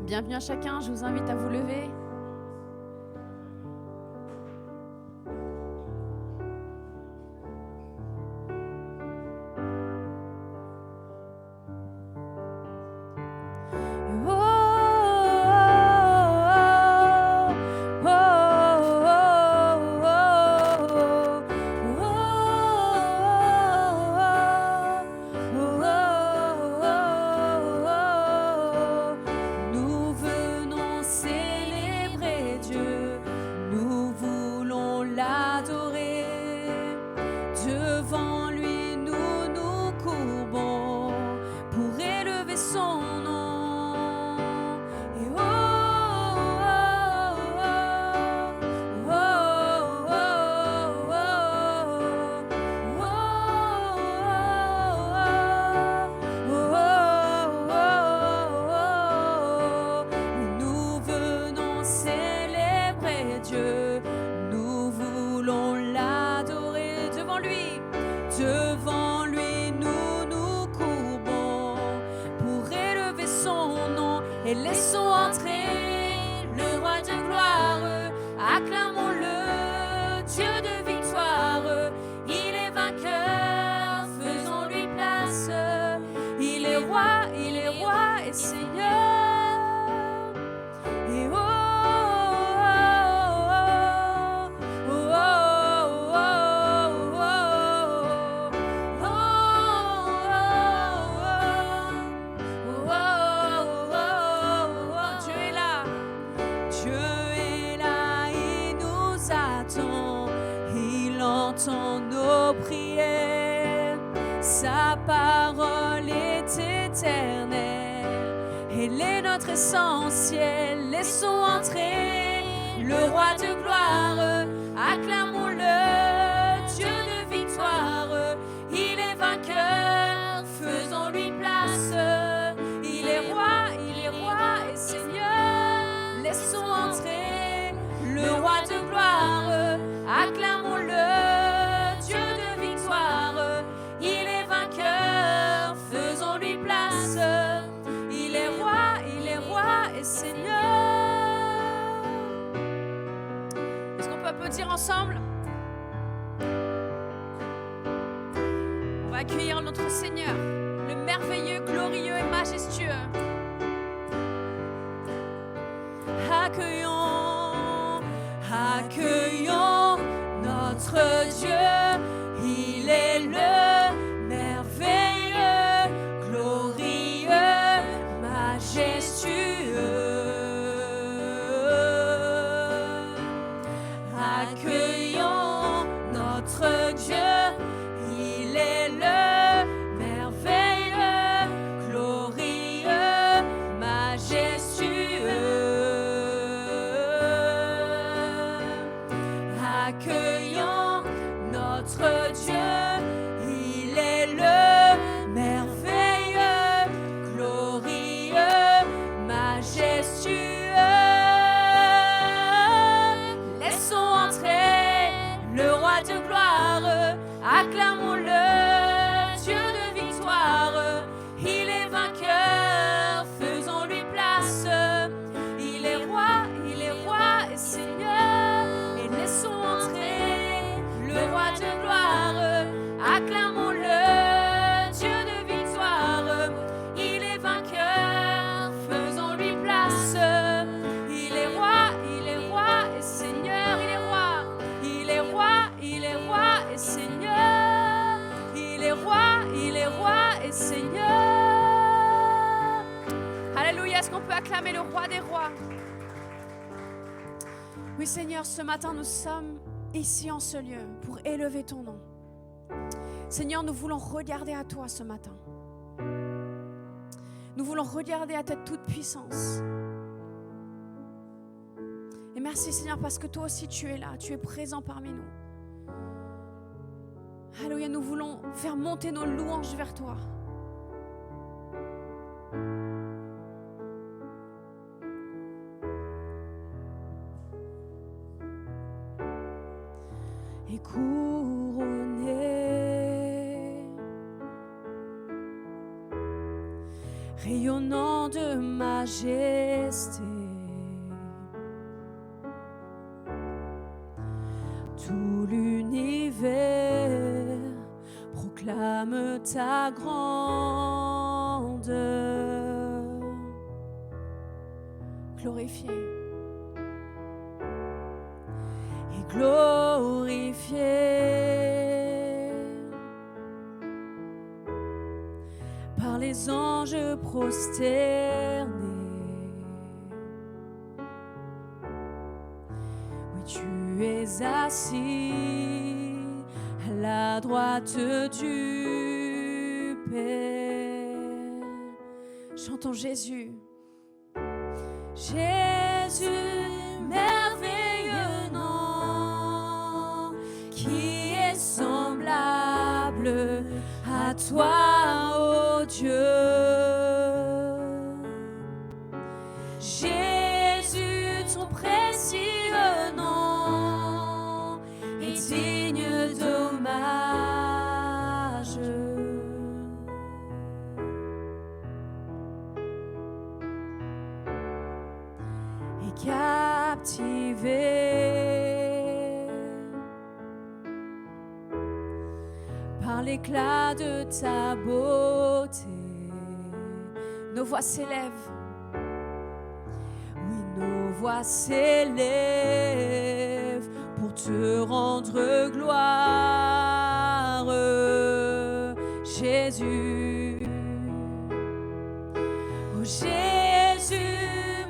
Bienvenue à chacun, je vous invite à vous lever. Nous venons célébrer Dieu, nous voulons l'adorer. Devant lui, nous nous courbons pour élever son nom. Et oh, oh, oh, oh, oh, nous venons célébrer Dieu, nous voulons l'adorer. Devant lui, nous nous courbons pour élever son nom. Et laissons entrer le roi de gloire, acclamons-le, Dieu de victoire. Il est vainqueur, faisons-lui place. Il est roi et Seigneur. Et oh, oh, oh, Dieu est là. Dieu est là, il nous attend, il entend nos prières. Sa parole est éternelle, elle est notre essentiel. Laissons entrer le roi de gloire, acclamons-le, Dieu de victoire. Il est vainqueur, faisons-lui place. Il est roi et Seigneur. Laissons entrer le roi de gloire, acclamons-le, Dieu de victoire. Il est vainqueur, faisons-lui place. Il est roi et Seigneur. Est-ce qu'on peut applaudir ensemble? On va accueillir notre Seigneur, le merveilleux, glorieux et majestueux. Accueillons notre Dieu, il est le merveilleux, glorieux, majestueux. Accueillons notre Dieu, il est le merveilleux, glorieux, majestueux. Accueillons notre Dieu, il est le merveilleux, glorieux, majestueux. Laissons entrer le roi de gloire, acclamons-le, Dieu de victoire. Il est vainqueur, faisons-lui place. Il est roi et Seigneur. Et laissons entrer le roi de gloire, acclamons-le, Dieu de victoire. Il est vainqueur, faisons-lui place. Il est roi et Seigneur. Il est roi et Seigneur. Il est roi et Seigneur. Alléluia, est-ce qu'on peut acclamer le roi des rois? Oui Seigneur, ce matin nous sommes ici en ce lieu pour élever ton nom. Seigneur, nous voulons regarder à toi ce matin. Nous voulons regarder à ta toute puissance. Et merci Seigneur parce que toi aussi tu es là, tu es présent parmi nous. Alléluia, nous voulons faire monter nos louanges vers toi. Et couronné rayonnant de majesté. Tout l'univers proclame ta grandeur. Glorifié et glorifié par les anges prosternés. Oui, tu es assis à la droite du Père. Chantons Jésus. Jésus, merveilleux nom, qui est semblable à toi, ô Dieu. Jésus, ton précieux nom est digne d'hommage. Et captivé par l'éclat de ta beauté, nos voix s'élèvent. Oui, nos voix s'élèvent pour te rendre gloire, Jésus. Oh Jésus,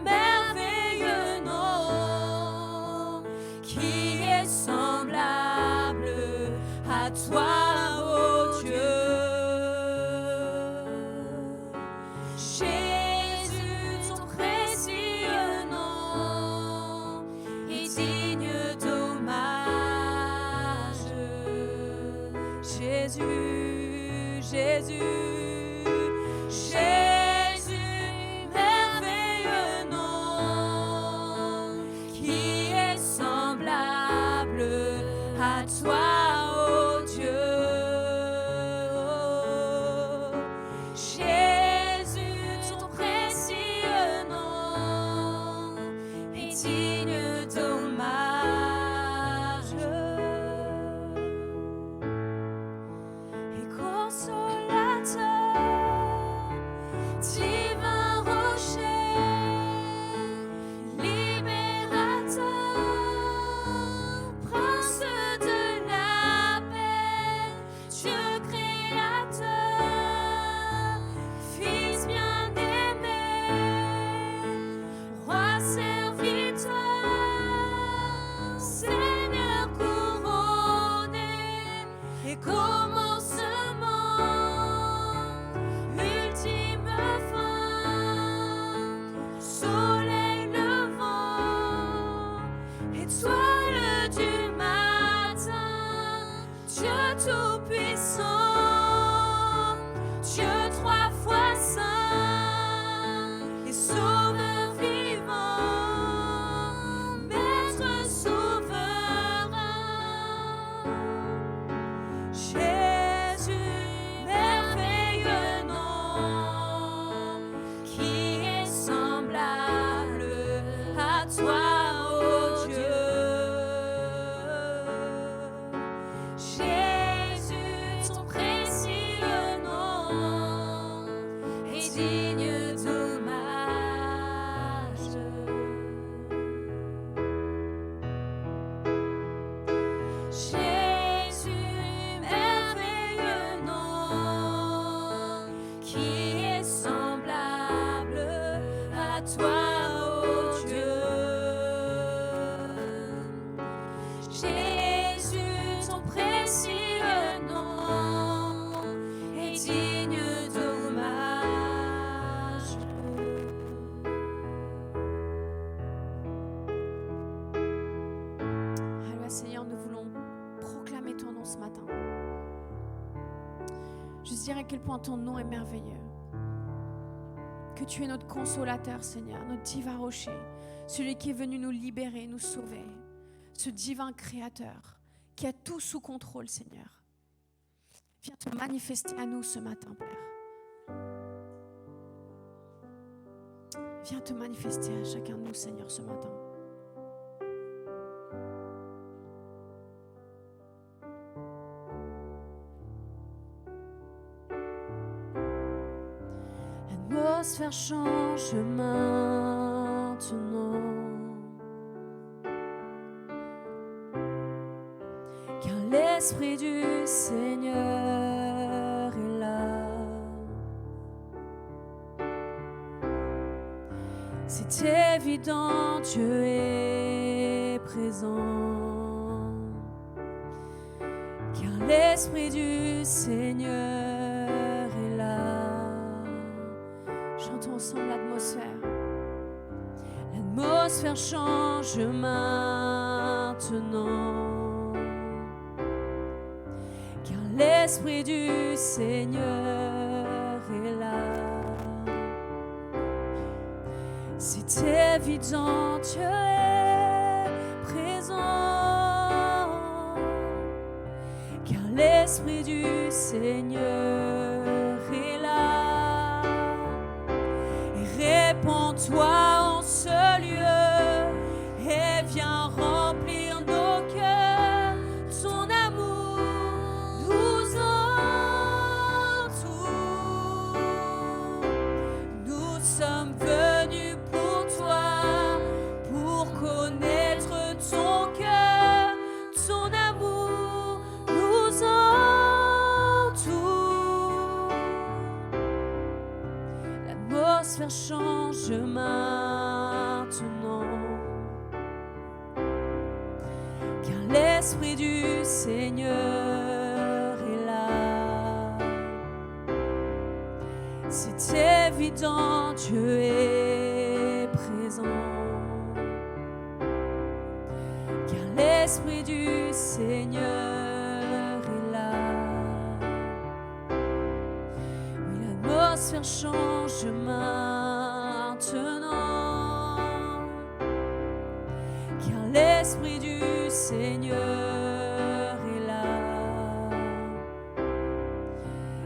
merveilleux nom, qui est semblable à toi, ô Dieu. Jésus, ton précieux nom est digne d'hommage. Jésus, Jésus, Jésus, merveilleux nom, qui est semblable à toi, ô Dieu. Jésus, ton précieux nom est digne d'hommage. Et consolateur, divin rocher, libérateur, prince de la paix, Dieu créateur, Fils bien-aimé, Roi serviteur, Seigneur couronné et commencement, ultime fin, soleil levant, étoile du matin, Dieu tout-puissant, Dieu trois fois saint et sauveur vivant, maître souverain. Jésus, merveilleux nom, qui est semblable à toi, ô Dieu. Jésus, ton précieux nom est digne d'hommage. Jésus, merveilleux nom, qui est semblable à toi, ô Dieu. Jésus, ton précieux nom est digne d'hommage. Alléluia Seigneur, nous voulons proclamer ton nom ce matin. Juste dire à quel point ton nom est merveilleux. Que tu es notre consolateur, Seigneur, notre divin rocher, celui qui est venu nous libérer, nous sauver. Ce divin créateur qui a tout sous contrôle, Seigneur. Viens te manifester à nous ce matin, Père. Viens te manifester à chacun de nous, Seigneur, ce matin. L'atmosphère change maintenant, car l'Esprit du Seigneur est là. C'est évident, Dieu est présent, car l'Esprit du Seigneur est là. Chantons ensemble l'atmosphère. L'atmosphère change maintenant, car l'Esprit du Seigneur est là. C'est évident, Dieu est présent, car l'Esprit du Seigneur est là. Et répands-toi en ce lieu et viens remplir nos cœurs. Ton amour nous entoure. Nous sommes venus pour toi, pour connaître ton cœur. Ton amour nous entoure. L'atmosphère change maintenant, car l'Esprit du Seigneur est là. C'est évident, Dieu est présent, car l'Esprit du Seigneur est là. Oui, l'atmosphère change maintenant, car l'Esprit du Seigneur est là.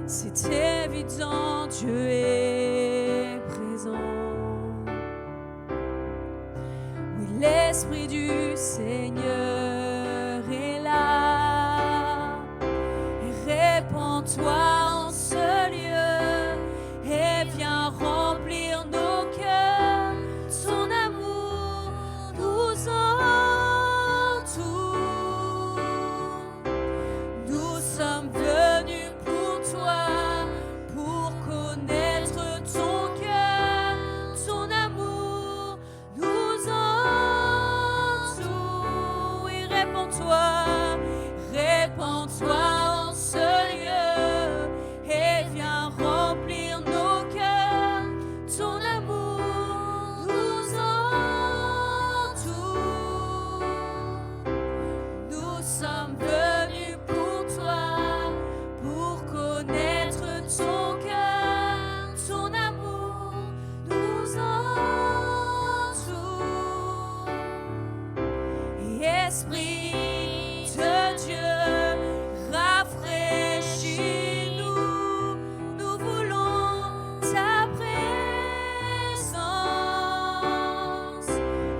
C'est évident, Dieu est présent. Oui, l'Esprit du Seigneur est là. Et répands-toi en ce lieu et viens remplir nos cœurs. Ton amour nous entoure. Nous sommes venus pour toi, pour connaître ton cœur. Ton amour nous entoure. Et répands-toi, répands-toi en ce lieu et viens remplir nos cœurs. Ton amour nous entoure. Nous sommes venus pour toi, pour connaître ton cœur. Ton amour nous entoure. Et Esprit de Dieu, rafraîchis-nous. Nous voulons ta présence.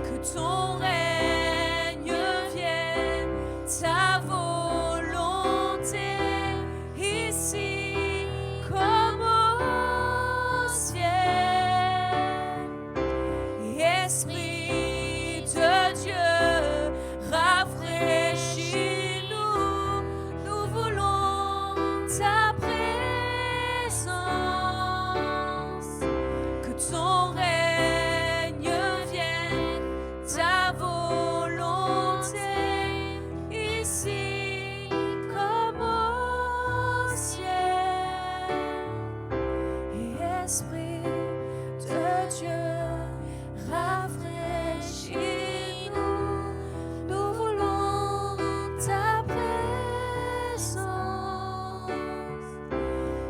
Que ton règne vienne, ta volonté ici comme au ciel. Et Esprit de Dieu, rafraîchis-nous. Nous voulons ta présence. Que ton règne vienne, ta volonté ici comme au ciel. Et Esprit de Dieu, rafraîchis-nous. Nous voulons ta présence.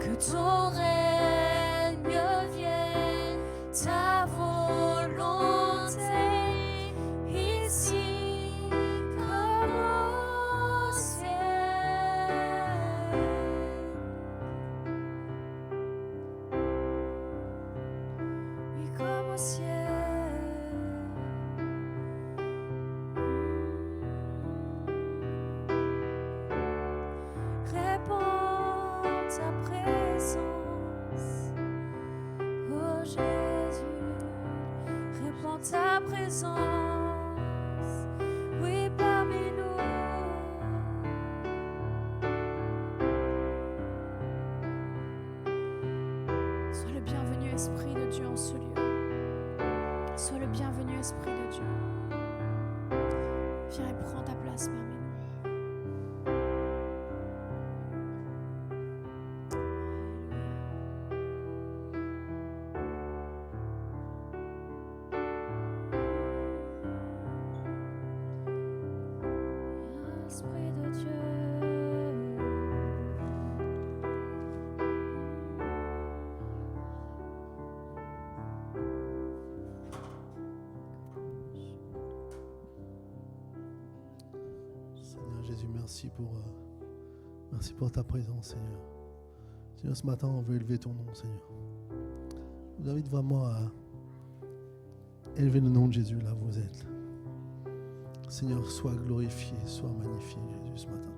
Que ton règne vienne, ta volonté ici comme au ciel. Oui, comme au ciel. présence. Oui, parmi nous. Sois le bienvenu, Esprit de Dieu, en ce lieu. Sois le bienvenu, Esprit de Dieu. Viens et prends ta place parmi nous. Esprit de Dieu. Seigneur Jésus, merci pour ta présence, Seigneur. Seigneur, ce matin, on veut élever ton nom, Seigneur. Je vous invite vraiment à élever le nom de Jésus là où vous êtes. Seigneur, sois glorifié, sois magnifié, Jésus, ce matin.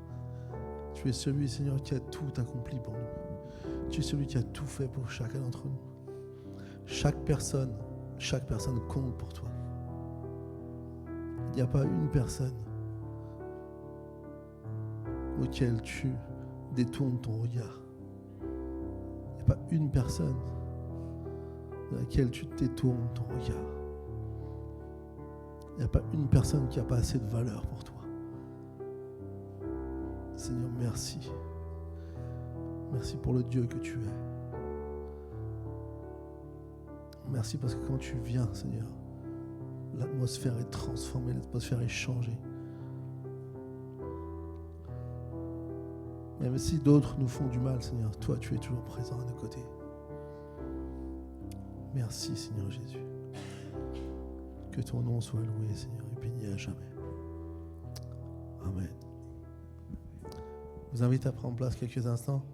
Tu es celui, Seigneur, qui a tout accompli pour nous. Tu es celui qui a tout fait pour chacun d'entre nous. Chaque personne compte pour toi. Il n'y a pas une personne auquel tu détournes ton regard. Il n'y a pas une personne dans laquelle tu détournes ton regard. Il n'y a pas une personne qui n'a pas assez de valeur pour toi. Seigneur, merci. Merci pour le Dieu que tu es. Merci parce que quand tu viens, Seigneur, l'atmosphère est transformée, l'atmosphère est changée. Même si d'autres nous font du mal, Seigneur, toi, tu es toujours présent à nos côtés. Merci, Seigneur Jésus. Que ton nom soit loué, Seigneur, et béni à jamais. Amen. Je vous invite à prendre place quelques instants.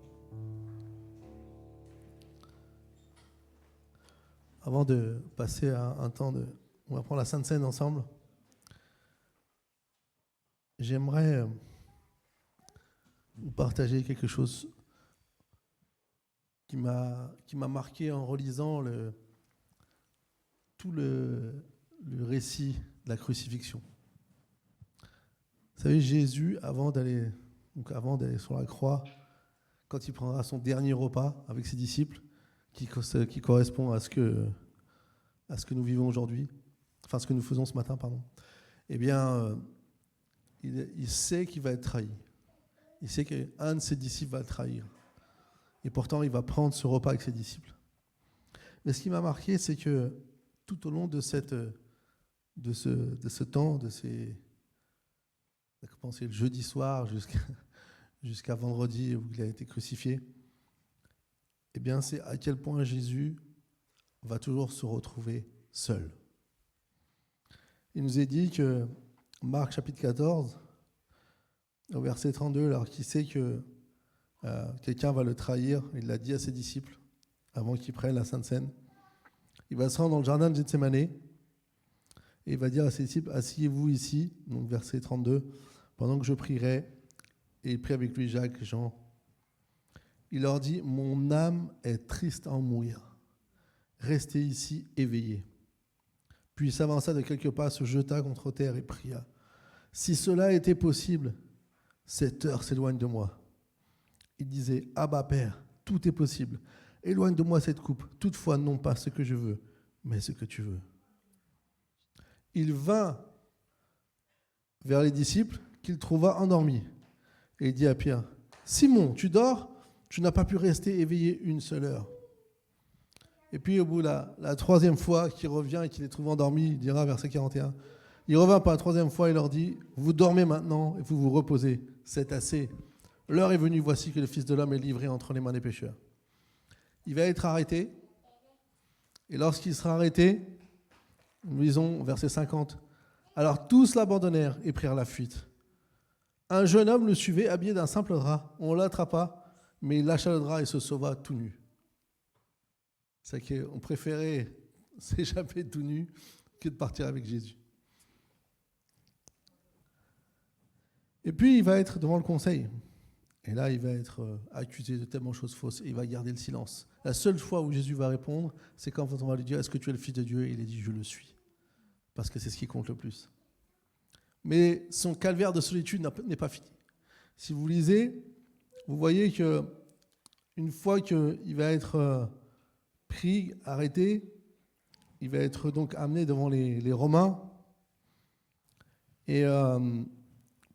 Avant de passer à un temps de... On va prendre la Sainte Seine ensemble. J'aimerais vous partager quelque chose qui m'a marqué en relisant tout le récit de la crucifixion. Vous savez, Jésus, avant d'aller sur la croix, quand il prendra son dernier repas avec ses disciples, qui correspond à ce que nous vivons aujourd'hui, enfin ce que nous faisons ce matin, pardon, eh bien, il sait qu'il va être trahi. Il sait qu'un de ses disciples va le trahir. Et pourtant, il va prendre ce repas avec ses disciples. Mais ce qui m'a marqué, c'est que tout au long de ce temps, ça a commencé le jeudi soir jusqu'à vendredi où il a été crucifié, eh bien, c'est à quel point Jésus va toujours se retrouver seul. Il nous est dit que Marc chapitre 14, au verset 32, alors qu'il sait que quelqu'un va le trahir, il l'a dit à ses disciples avant qu'ils prennent la Sainte Seine. Il va se rendre dans le jardin de Gethsémane et il va dire à ses disciples, asseyez-vous ici, donc verset 32, pendant que je prierai. Et il prie avec lui Jacques, Jean. Il leur dit, mon âme est triste à en mourir. Restez ici éveillés. Puis il s'avança de quelques pas, se jeta contre terre et pria. Si cela était possible, cette heure s'éloigne de moi. Il disait, Abba Père, tout est possible. Éloigne de moi cette coupe. Toutefois, non pas ce que je veux, mais ce que tu veux. Il vint vers les disciples qu'il trouva endormis. Et il dit à Pierre, Simon, tu dors? Tu n'as pas pu rester éveillé une seule heure. Et puis au bout de la troisième fois qu'il revient et qu'il les trouve endormis, il dira verset 41, il revint pour la troisième fois et leur dit, vous dormez maintenant et vous vous reposez, c'est assez. L'heure est venue, voici que le Fils de l'homme est livré entre les mains des pécheurs. Il va être arrêté. Et lorsqu'il sera arrêté, nous lisons verset 50, alors tous l'abandonnèrent et prirent la fuite. Un jeune homme le suivait habillé d'un simple drap. On l'attrapa, mais il lâcha le drap et se sauva tout nu. C'est qu'on préférait s'échapper tout nu que de partir avec Jésus. Et puis il va être devant le conseil. Et là, il va être accusé de tellement de choses fausses et il va garder le silence. La seule fois où Jésus va répondre, c'est quand on va lui dire, est-ce que tu es le Fils de Dieu? Et il dit, je le suis. parce que c'est ce qui compte le plus. Mais son calvaire de solitude n'est pas fini. Si vous lisez, vous voyez que une fois qu'il va être pris, arrêté, il va être donc amené devant les Romains. Et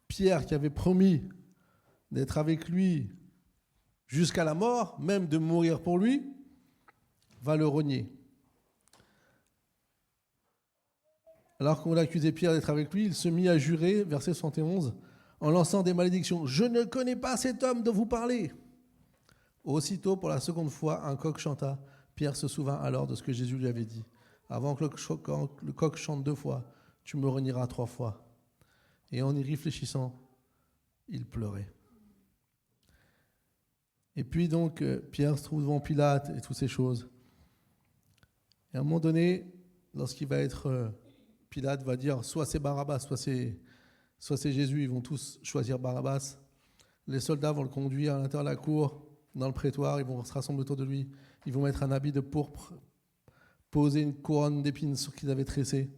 Pierre, qui avait promis d'être avec lui jusqu'à la mort, même de mourir pour lui, va le renier. Alors qu'on accusait Pierre d'être avec lui, il se mit à jurer, verset 71, en lançant des malédictions. « Je ne connais pas cet homme dont vous parlez !» Aussitôt, pour la seconde fois, un coq chanta. Pierre se souvint alors de ce que Jésus lui avait dit. « Avant que le coq chante 2 fois, tu me renieras 3 fois. » Et en y réfléchissant, il pleurait. Et puis donc, Pierre se trouve devant Pilate et toutes ces choses. Et à un moment donné, lorsqu'il va être... Pilate va dire, soit c'est Barabbas, soit c'est Jésus. Ils vont tous choisir Barabbas. Les soldats vont le conduire à l'intérieur de la cour, dans le prétoire. Ils vont se rassembler autour de lui. Ils vont mettre un habit de pourpre, poser une couronne d'épines sur qu'ils avaient tressée.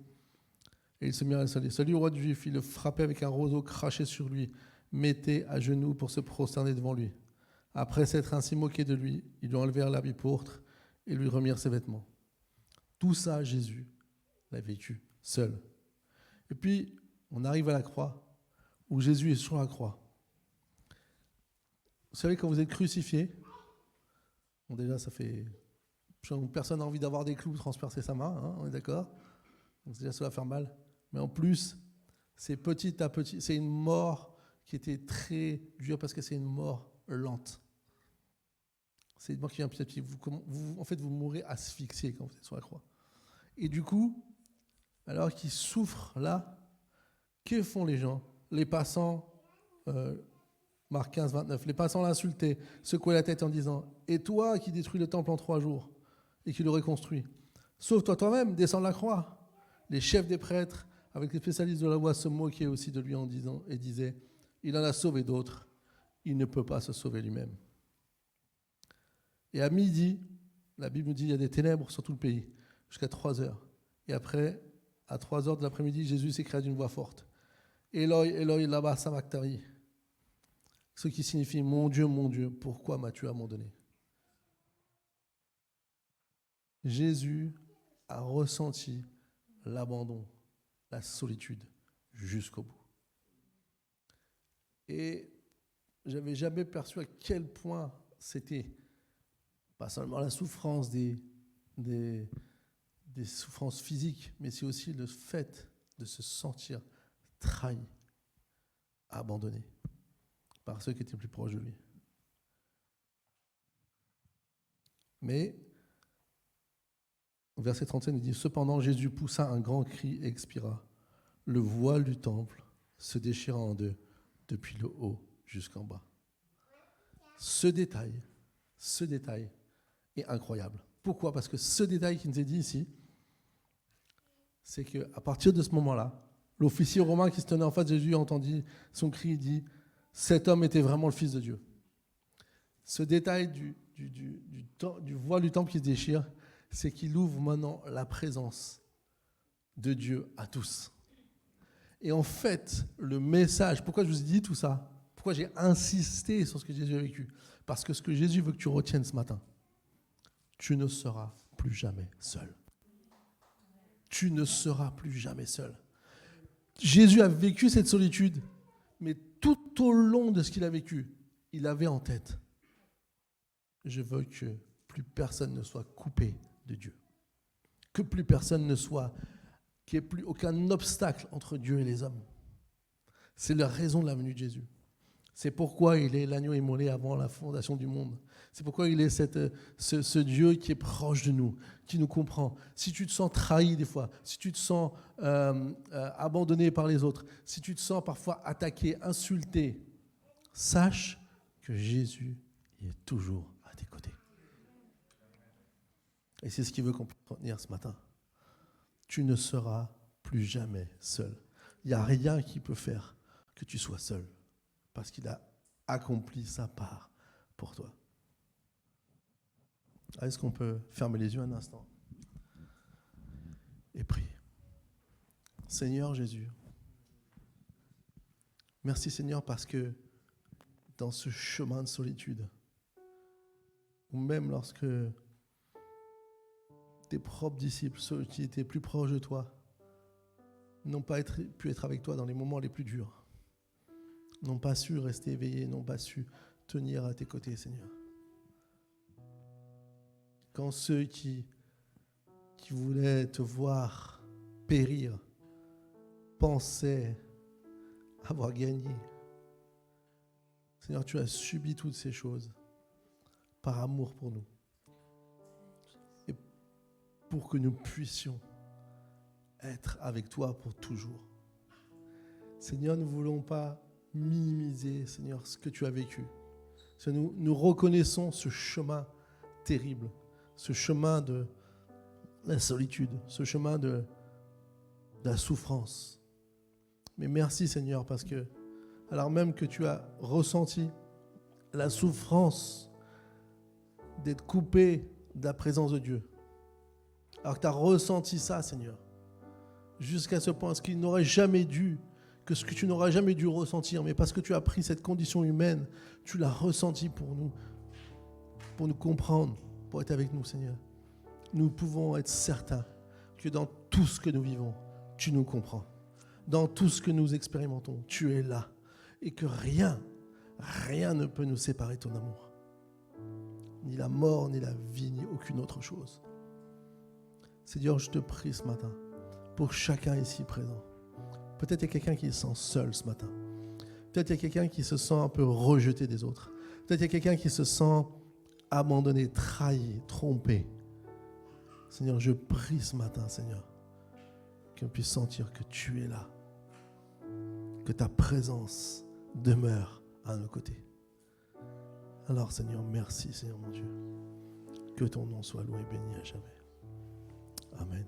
Et il se mit à le saluer. Salut au roi des Juifs. Il le frappait avec un roseau craché sur lui, mettait à genoux pour se prosterner devant lui. Après s'être ainsi moqué de lui, ils lui enlevèrent l'habit pourpre et lui remirent ses vêtements. Tout ça, Jésus l'a vécu seul. Et puis, on arrive à la croix, où Jésus est sur la croix. Vous savez, quand vous êtes crucifié, bon déjà, ça fait... Personne n'a envie d'avoir des clous transpercer sa main, hein, on est d'accord ? Donc déjà, ça va faire mal. Mais en plus, c'est petit à petit. C'est une mort qui était très dure, parce que c'est une mort lente. C'est une mort qui vient petit à petit. En fait, vous mourrez asphyxié quand vous êtes sur la croix. Et du coup, alors qu'ils souffrent là, que font les gens ? Les passants, Marc 15, 29, les passants l'insultaient, secouaient la tête en disant « Et toi qui détruis le temple en 3 jours et qui le reconstruis, sauve-toi toi-même, descends de la croix !» Les chefs des prêtres, avec les spécialistes de la loi, se moquaient aussi de lui en disant et disaient « Il en a sauvé d'autres, il ne peut pas se sauver lui-même. » Et à midi, la Bible nous dit qu'il y a des ténèbres sur tout le pays, jusqu'à 3 heures. Et après, à 3 heures de l'après-midi, Jésus s'écria d'une voix forte. « Eloi, Eloi, lama sabachthani » ce qui signifie « Mon Dieu, pourquoi m'as-tu abandonné ?» Jésus a ressenti l'abandon, la solitude, jusqu'au bout. Et je n'avais jamais perçu à quel point c'était pas seulement la souffrance des souffrances physiques, mais c'est aussi le fait de se sentir trahi, abandonné par ceux qui étaient plus proches de lui. Mais, au verset 37, il dit « Cependant, Jésus poussa un grand cri et expira. Le voile du temple se déchira en 2, depuis le haut jusqu'en bas. » Ce détail est incroyable. Pourquoi ? Parce que ce détail qui nous est dit ici, c'est qu'à partir de ce moment-là, l'officier romain qui se tenait en face de Jésus entendit son cri et dit « Cet homme était vraiment le Fils de Dieu. » Ce détail du voile du temple qui se déchire, c'est qu'il ouvre maintenant la présence de Dieu à tous. Et en fait, le message, pourquoi je vous ai dit tout ça ? Pourquoi j'ai insisté sur ce que Jésus a vécu ? Parce que ce que Jésus veut que tu retiennes ce matin, tu ne seras plus jamais seul. Tu ne seras plus jamais seul. Jésus a vécu cette solitude, mais tout au long de ce qu'il a vécu, il avait en tête, je veux que plus personne ne soit coupé de Dieu. Que plus personne ne soit, qu'il n'y ait plus aucun obstacle entre Dieu et les hommes. C'est la raison de la venue de Jésus. C'est pourquoi il est l'agneau immolé avant la fondation du monde. C'est pourquoi il est ce Dieu qui est proche de nous, qui nous comprend. Si tu te sens trahi des fois, si tu te sens abandonné par les autres, si tu te sens parfois attaqué, insulté, sache que Jésus est toujours à tes côtés. Et c'est ce qu'il veut qu'on puisse retenir ce matin. Tu ne seras plus jamais seul. Il n'y a rien qui peut faire que tu sois seul, parce qu'il a accompli sa part pour toi. Est-ce qu'on peut fermer les yeux un instant et prier ? Seigneur Jésus, merci Seigneur parce que dans ce chemin de solitude, ou même lorsque tes propres disciples, ceux qui étaient plus proches de toi, n'ont pas pu être avec toi dans les moments les plus durs, n'ont pas su rester éveillés, n'ont pas su tenir à tes côtés, Seigneur. Quand ceux qui voulaient te voir périr pensaient avoir gagné, Seigneur, tu as subi toutes ces choses par amour pour nous et pour que nous puissions être avec toi pour toujours. Seigneur, nous ne voulons pas minimiser, Seigneur, ce que tu as vécu. Seigneur, nous reconnaissons ce chemin terrible, ce chemin de la solitude, ce chemin de la souffrance. Mais merci, Seigneur, parce que alors même que tu as ressenti la souffrance d'être coupé de la présence de Dieu, alors que tu as ressenti ça, Seigneur, jusqu'à ce point, ce qu'il n'aurait jamais dû, que ce que tu n'aurais jamais dû ressentir, mais parce que tu as pris cette condition humaine, tu l'as ressenti pour nous comprendre, pour être avec nous, Seigneur. Nous pouvons être certains que dans tout ce que nous vivons, tu nous comprends. Dans tout ce que nous expérimentons, tu es là. Et que rien ne peut nous séparer de ton amour. Ni la mort, ni la vie, ni aucune autre chose. Seigneur, je te prie ce matin, pour chacun ici présent. Peut-être il y a quelqu'un qui se sent seul ce matin. Peut-être il y a quelqu'un qui se sent un peu rejeté des autres. Peut-être il y a quelqu'un qui se sent abandonné, trahi, trompé. Seigneur, je prie ce matin, Seigneur, qu'on puisse sentir que tu es là, que ta présence demeure à nos côtés. Alors, Seigneur, merci, Seigneur mon Dieu. Que ton nom soit loué et béni à jamais. Amen.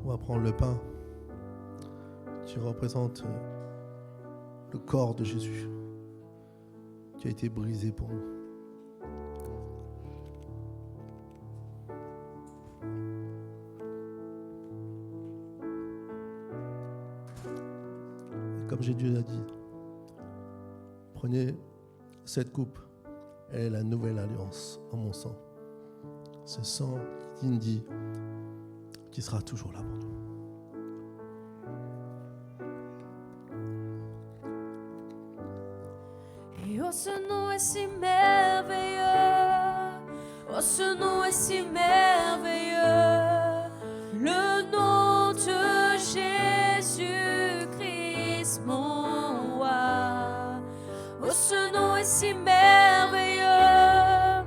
On va prendre le pain qui représente le corps de Jésus qui a été brisé pour nous. Et comme Jésus l'a dit, prenez cette coupe, elle est la nouvelle alliance en mon sang. Ce sang qui nous dit qui sera toujours là pour nous. Et oh, ce nom est si merveilleux, oh, ce nom est si merveilleux, le nom de Jésus-Christ, mon roi. Oh, ce nom est si merveilleux,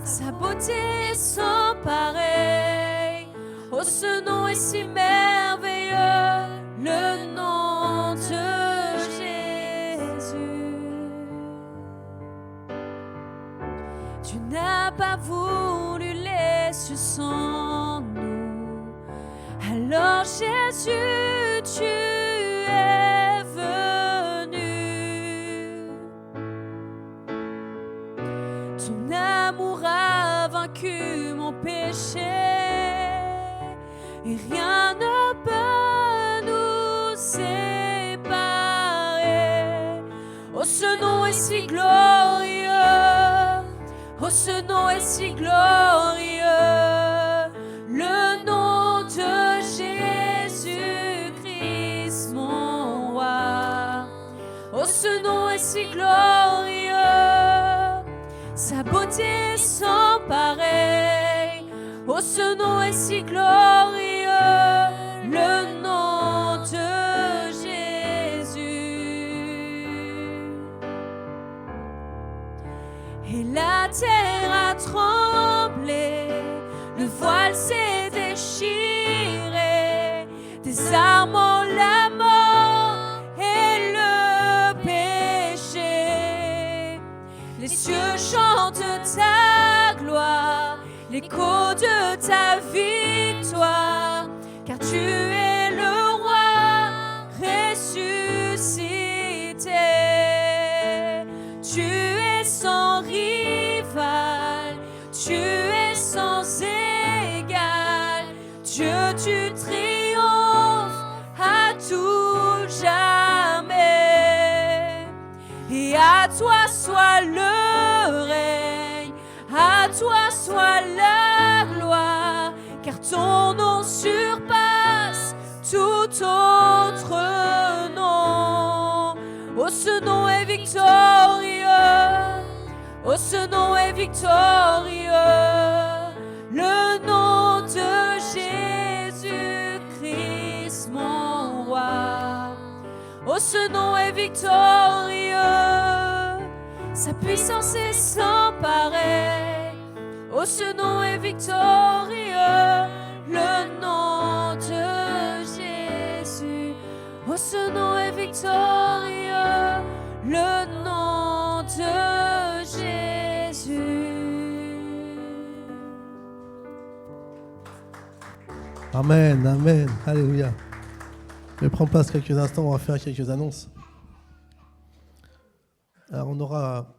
sa beauté est sans pareil. Oh, ce nom est si merveilleux, le nom de Jésus. Tu n'as pas voulu les cieux sans nous. Alors Jésus, tu es venu. Ton amour a vaincu mon péché. Et rien ne peut nous séparer. Oh, ce nom est si glorieux. Oh, ce nom est si glorieux. Le nom de Jésus-Christ, mon roi. Oh, ce nom est si glorieux. Sa beauté est sans pareil. Oh, ce nom est si glorieux. Le nom de Jésus. Et la terre a tremblé, le voile s'est déchiré, des armes ont la mort l'écho de ta victoire, car tu es le roi ressuscité. Tu es sans rival, tu es sans égal. Dieu, tu triomphes à tout jamais. Et à toi soit le règne, à toi soit la gloire, car ton nom surpasse tout autre nom. Oh, ce nom est victorieux, oh, ce nom est victorieux, le nom de Jésus-Christ, mon roi. Oh, ce nom est victorieux, sa puissance est sans pareil. Oh, ce nom est victorieux, le nom de Jésus. Oh, ce nom est victorieux, le nom de Jésus. Amen, amen, alléluia. Je vais prendre place quelques instants, on va faire quelques annonces. Alors, on aura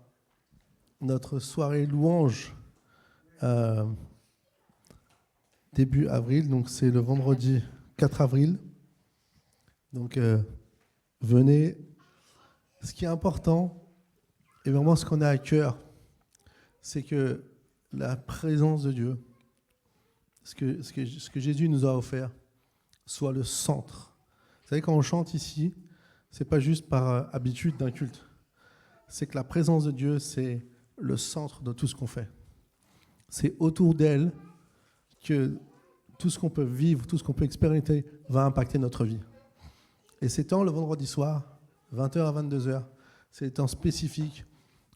notre soirée louange début avril, donc c'est le vendredi 4 avril. Donc, venez. Ce qui est important, et vraiment ce qu'on a à cœur, c'est que la présence de Dieu, ce que Jésus nous a offert, soit le centre. Vous savez, quand on chante ici, c'est pas juste par habitude d'un culte. C'est que la présence de Dieu, c'est le centre de tout ce qu'on fait. C'est autour d'elle que tout ce qu'on peut vivre, tout ce qu'on peut expérimenter va impacter notre vie. Et ces temps, le vendredi soir, 20h à 22h, c'est des temps spécifiques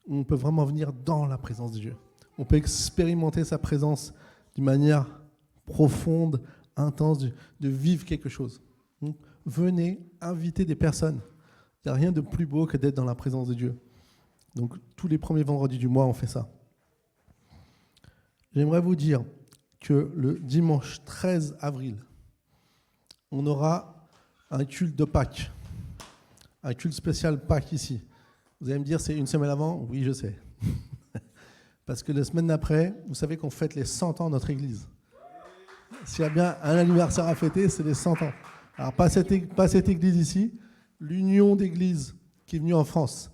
où on peut vraiment venir dans la présence de Dieu. On peut expérimenter sa présence d'une manière profonde, intense, de vivre quelque chose. Donc, venez inviter des personnes. Il n'y a rien de plus beau que d'être dans la présence de Dieu. Donc, tous les premiers vendredis du mois, on fait ça. J'aimerais vous dire que le dimanche 13 avril, on aura un culte de Pâques, un culte spécial Pâques ici. Vous allez me dire, c'est une semaine avant ? Oui, je sais. Parce que la semaine d'après, vous savez qu'on fête les 100 ans de notre Église. S'il y a bien un anniversaire à fêter, c'est les 100 ans. Alors, pas cette Église ici, l'Union d'Églises qui est venue en France.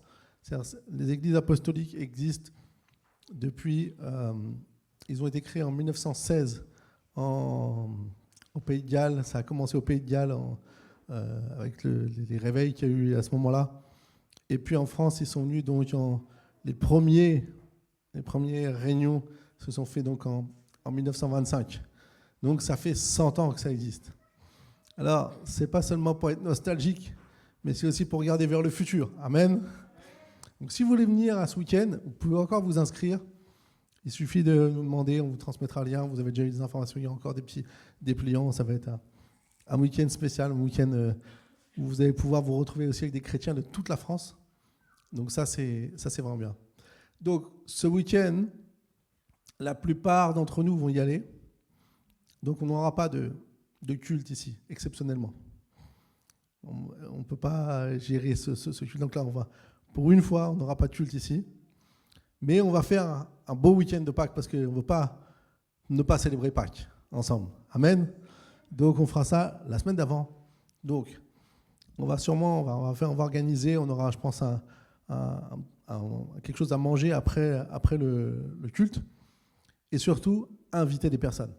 Les églises apostoliques existent depuis... ils ont été créés en 1916 au Pays de Galles. Ça a commencé au Pays de Galles avec les réveils qu'il y a eu à ce moment-là. Et puis en France, ils sont venus donc les premières réunions se sont faites donc en 1925. Donc ça fait 100 ans que ça existe. Alors, c'est pas seulement pour être nostalgique, mais c'est aussi pour regarder vers le futur. Amen. Donc si vous voulez venir à ce week-end, vous pouvez encore vous inscrire. Il suffit de nous demander, on vous transmettra le lien. Vous avez déjà eu des informations, il y a encore des petits dépliants. Ça va être un week-end spécial, un week-end où vous allez pouvoir vous retrouver aussi avec des chrétiens de toute la France. Donc ça, c'est vraiment bien. Donc ce week-end, la plupart d'entre nous vont y aller. Donc on n'aura pas de culte ici, exceptionnellement. On ne peut pas gérer ce culte. Donc là, pour une fois, on n'aura pas de culte ici. Mais on va faire un beau week-end de Pâques parce qu'on ne veut pas ne pas célébrer Pâques ensemble. Amen. Donc on fera ça la semaine d'avant. Donc on va organiser, on aura, je pense, quelque chose à manger après le culte. Et surtout, inviter des personnes.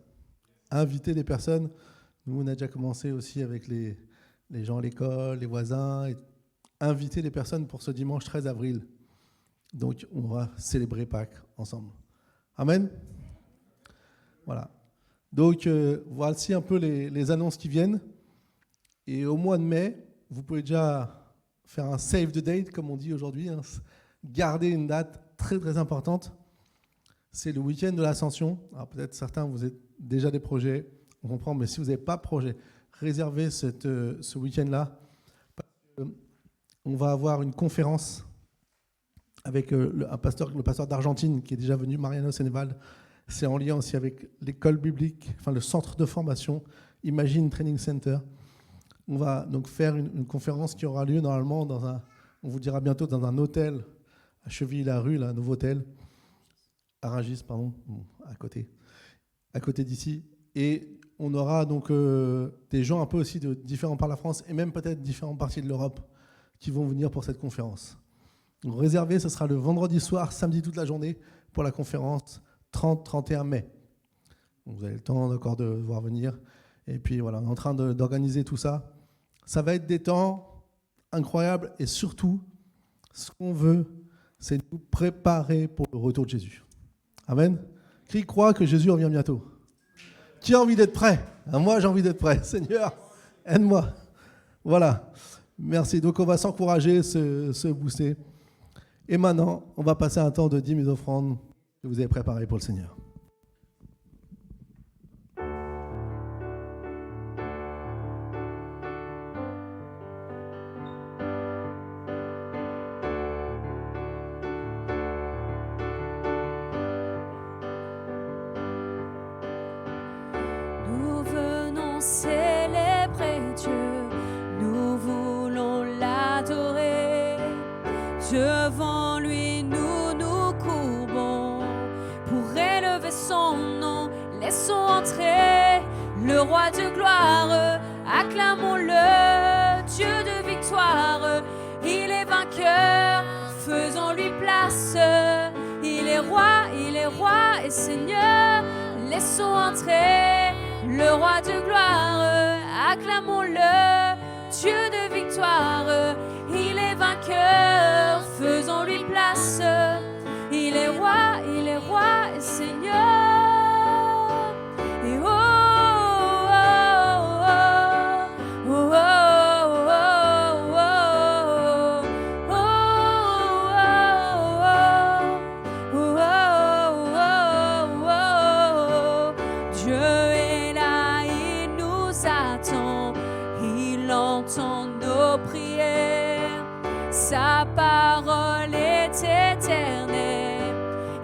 Inviter des personnes. Nous, on a déjà commencé aussi avec les gens à l'école, les voisins. Et inviter des personnes pour ce dimanche 13 avril. Donc, on va célébrer Pâques ensemble. Amen. Voilà. Donc, voici un peu les annonces qui viennent. Et au mois de mai, vous pouvez déjà faire un save the date, comme on dit aujourd'hui. Garder une date très, très importante. C'est le week-end de l'Ascension. Alors, peut-être certains, vous avez déjà des projets. On comprend, mais si vous n'avez pas de projet, réservez ce week-end-là. On va avoir une conférence avec le pasteur d'Argentine qui est déjà venu, Mariano Seneval, C'est en lien aussi avec l'école biblique, enfin le centre de formation Imagine Training Center. On va donc faire une conférence qui aura lieu normalement on vous dira bientôt, dans un hôtel à Chevilly-la-Rue, là, un nouveau hôtel, à Rungis, pardon, à côté d'ici. Et on aura donc des gens un peu aussi de différents parts de la France et même peut-être différentes parties de l'Europe qui vont venir pour cette conférence. Donc réservé, ce sera le vendredi soir, samedi toute la journée, pour la conférence 30-31 mai. Donc vous avez le temps encore de voir venir. Et puis voilà, on est en train d'organiser tout ça. Ça va être des temps incroyables et surtout, ce qu'on veut, c'est nous préparer pour le retour de Jésus. Amen. Qui croit que Jésus revient bientôt? Qui a envie d'être prêt? Moi, j'ai envie d'être prêt. Seigneur, aide-moi. Voilà. Merci. Donc, on va s'encourager, se booster. Et maintenant, on va passer un temps de dîmes et d'offrandes que vous avez préparé pour le Seigneur. Nous venons célébrer Dieu, nous voulons l'adorer. Devant lui, nous nous courbons pour élever son nom. Laissons entrer le roi de gloire, acclamons-le, Dieu de victoire. Il est vainqueur, faisons-lui place. Il est roi et Seigneur. Laissons entrer le roi de gloire, acclamons-le, Dieu de victoire. Il est vainqueur, faisons-lui place. Il est roi et Seigneur. Et oh, oh, oh, oh, Dieu est là, il nous attend, il entend nos prières. Sa parole est éternelle,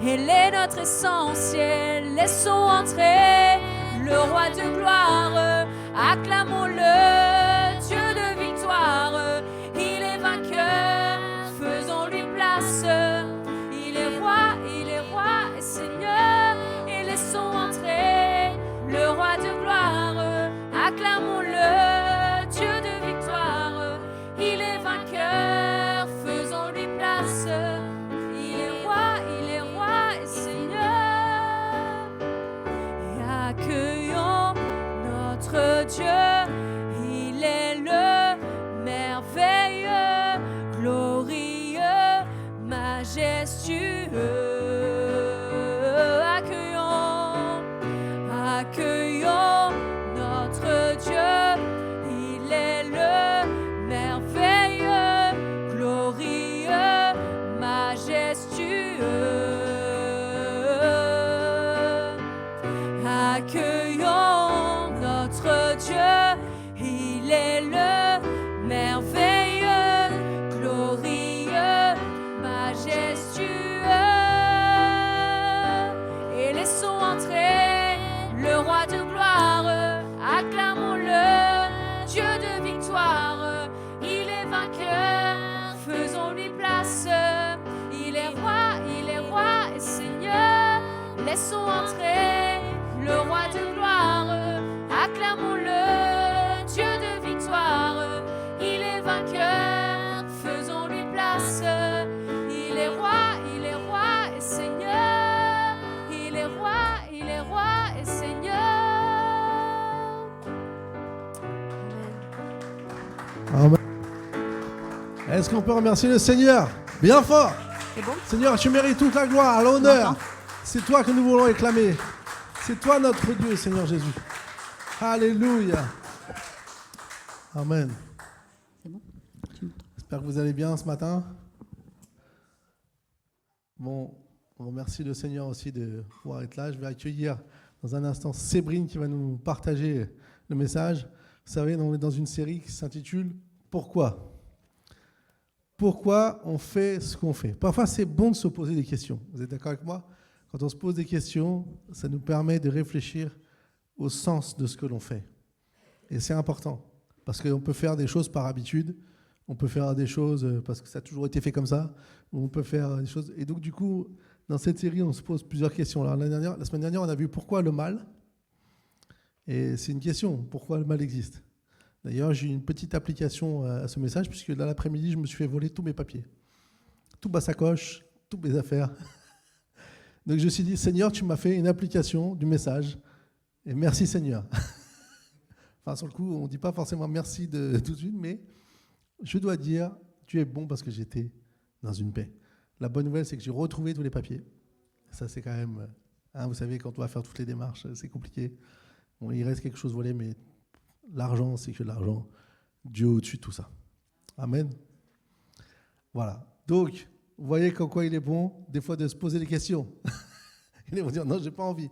elle est notre essentiel. Laissons entrer le roi de gloire, acclamons-le, Dieu de victoire. Il est vainqueur, faisons-lui place. Il est roi et Seigneur. Et laissons entrer le roi de gloire, acclamons-le, Dieu de victoire. Il est vainqueur, faisons-lui place. Il est roi et Seigneur. Et accueillons notre Dieu, il est le merveilleux, glorieux, majestueux. Accueillons notre Dieu, il est le merveilleux, glorieux, majestueux. Accueillons notre Dieu, il est le merveilleux, glorieux, majestueux. Et laissons entrer le roi de gloire, acclamons-le, Dieu de victoire. Il est vainqueur, faisons-lui place. Il est roi et Seigneur. Laissons entrer le roi de gloire, acclamons-le, Dieu de victoire. Il est vainqueur, faisons-lui place. Il est roi et Seigneur. Il est roi et Seigneur. Amen. Est-ce qu'on peut remercier le Seigneur bien fort? C'est bon? Seigneur, tu mérites toute la gloire, l'honneur. C'est toi que nous voulons réclamer. C'est toi notre Dieu, Seigneur Jésus. Alléluia. Amen. C'est bon? J'espère que vous allez bien ce matin. Bon, on remercie le Seigneur aussi de pouvoir être là. Je vais accueillir dans un instant Sébrine qui va nous partager le message. Vous savez, on est dans une série qui s'intitule « Pourquoi ?» Pourquoi on fait ce qu'on fait? Parfois, c'est bon de se poser des questions. Vous êtes d'accord avec moi? Quand on se pose des questions, ça nous permet de réfléchir au sens de ce que l'on fait. Et c'est important, parce qu'on peut faire des choses par habitude, on peut faire des choses parce que ça a toujours été fait comme ça, ou on peut faire des choses... Et donc du coup, dans cette série, on se pose plusieurs questions. Alors, la semaine dernière, on a vu pourquoi le mal. Et c'est une question, pourquoi le mal existe. D'ailleurs, j'ai eu une petite application à ce message, puisque dans l'après-midi, je me suis fait voler tous mes papiers. Tout ma sacoche, toutes mes affaires. Donc je me suis dit, Seigneur, tu m'as fait une application du message. Et merci Seigneur. Enfin, sur le coup, on ne dit pas forcément merci tout de suite, mais je dois dire, tu es bon parce que j'étais dans une paix. La bonne nouvelle, c'est que j'ai retrouvé tous les papiers. Ça, c'est quand même... vous savez, quand on va faire toutes les démarches, c'est compliqué. Bon, il reste quelque chose volé, mais l'argent, c'est que l'argent. Dieu au-dessus de tout ça. Amen. Voilà. Donc, vous voyez qu'en quoi il est bon, des fois, de se poser des questions. Ils vont dire, non, j'ai pas envie.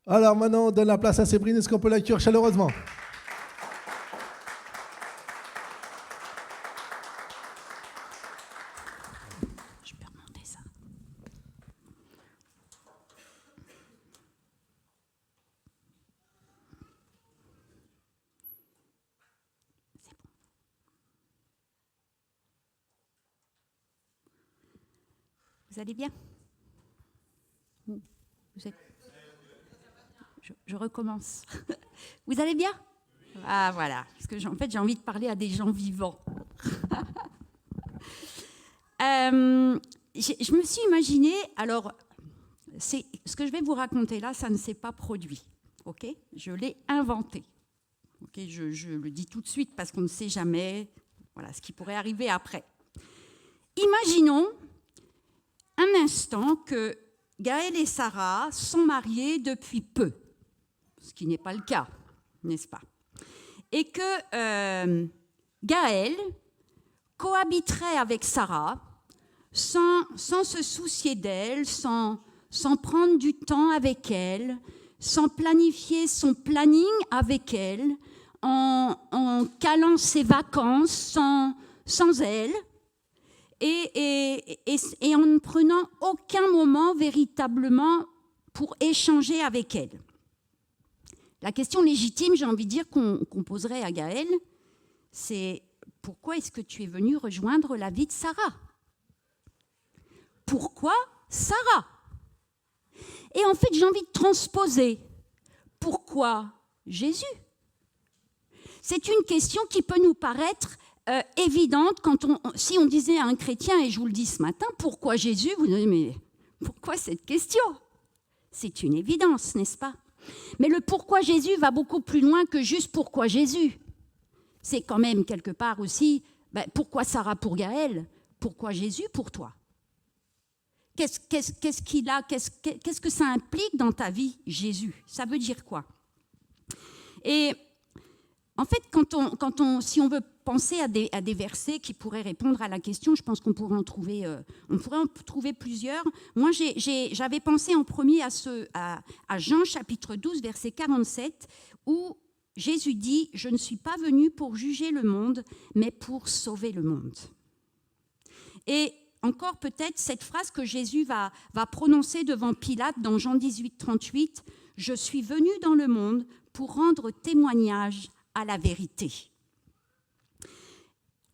Alors maintenant, on donne la place à Sébrine. Est-ce qu'on peut l'accueillir chaleureusement ? Je peux remonter ça. C'est bon. Vous allez bien ? Vous êtes... Je recommence. Vous allez bien ? Ah voilà, parce que en fait j'ai envie de parler à des gens vivants. Je me suis imaginée, alors ce que je vais vous raconter là, ça ne s'est pas produit, ok ? Je l'ai inventé, ok ? Je le dis tout de suite parce qu'on ne sait jamais, voilà, ce qui pourrait arriver après. Imaginons un instant que Gaël et Sarah sont mariés depuis peu, ce qui n'est pas le cas, n'est-ce pas ? Et que Gaël cohabiterait avec Sarah sans se soucier d'elle, sans prendre du temps avec elle, sans planifier son planning avec elle, en calant ses vacances sans elle, et en ne prenant aucun moment véritablement pour échanger avec elle. La question légitime, j'ai envie de dire, qu'on poserait à Gaël, c'est « Pourquoi est-ce que tu es venu rejoindre la vie de Sarah ?» Pourquoi Sarah ? Et en fait, j'ai envie de transposer. Pourquoi Jésus ? C'est une question qui peut nous paraître évidente si on disait à un chrétien, et je vous le dis ce matin, pourquoi Jésus ? Vous dites, mais pourquoi cette question ? C'est une évidence, n'est-ce pas ? Mais le pourquoi Jésus va beaucoup plus loin que juste pourquoi Jésus. C'est quand même quelque part aussi, pourquoi Sarah pour Gaël ? Pourquoi Jésus pour toi ? Qu'est-ce qu'il a ? Qu'est-ce que ça implique dans ta vie, Jésus ? Ça veut dire quoi ? Et en fait, si on veut penser à des versets qui pourraient répondre à la question, je pense qu'on pourrait en trouver plusieurs. Moi, j'avais pensé en premier à Jean chapitre 12, verset 47, où Jésus dit « Je ne suis pas venu pour juger le monde, mais pour sauver le monde. » Et encore peut-être cette phrase que Jésus va prononcer devant Pilate dans Jean 18, 38, « Je suis venu dans le monde pour rendre témoignage à la vérité. »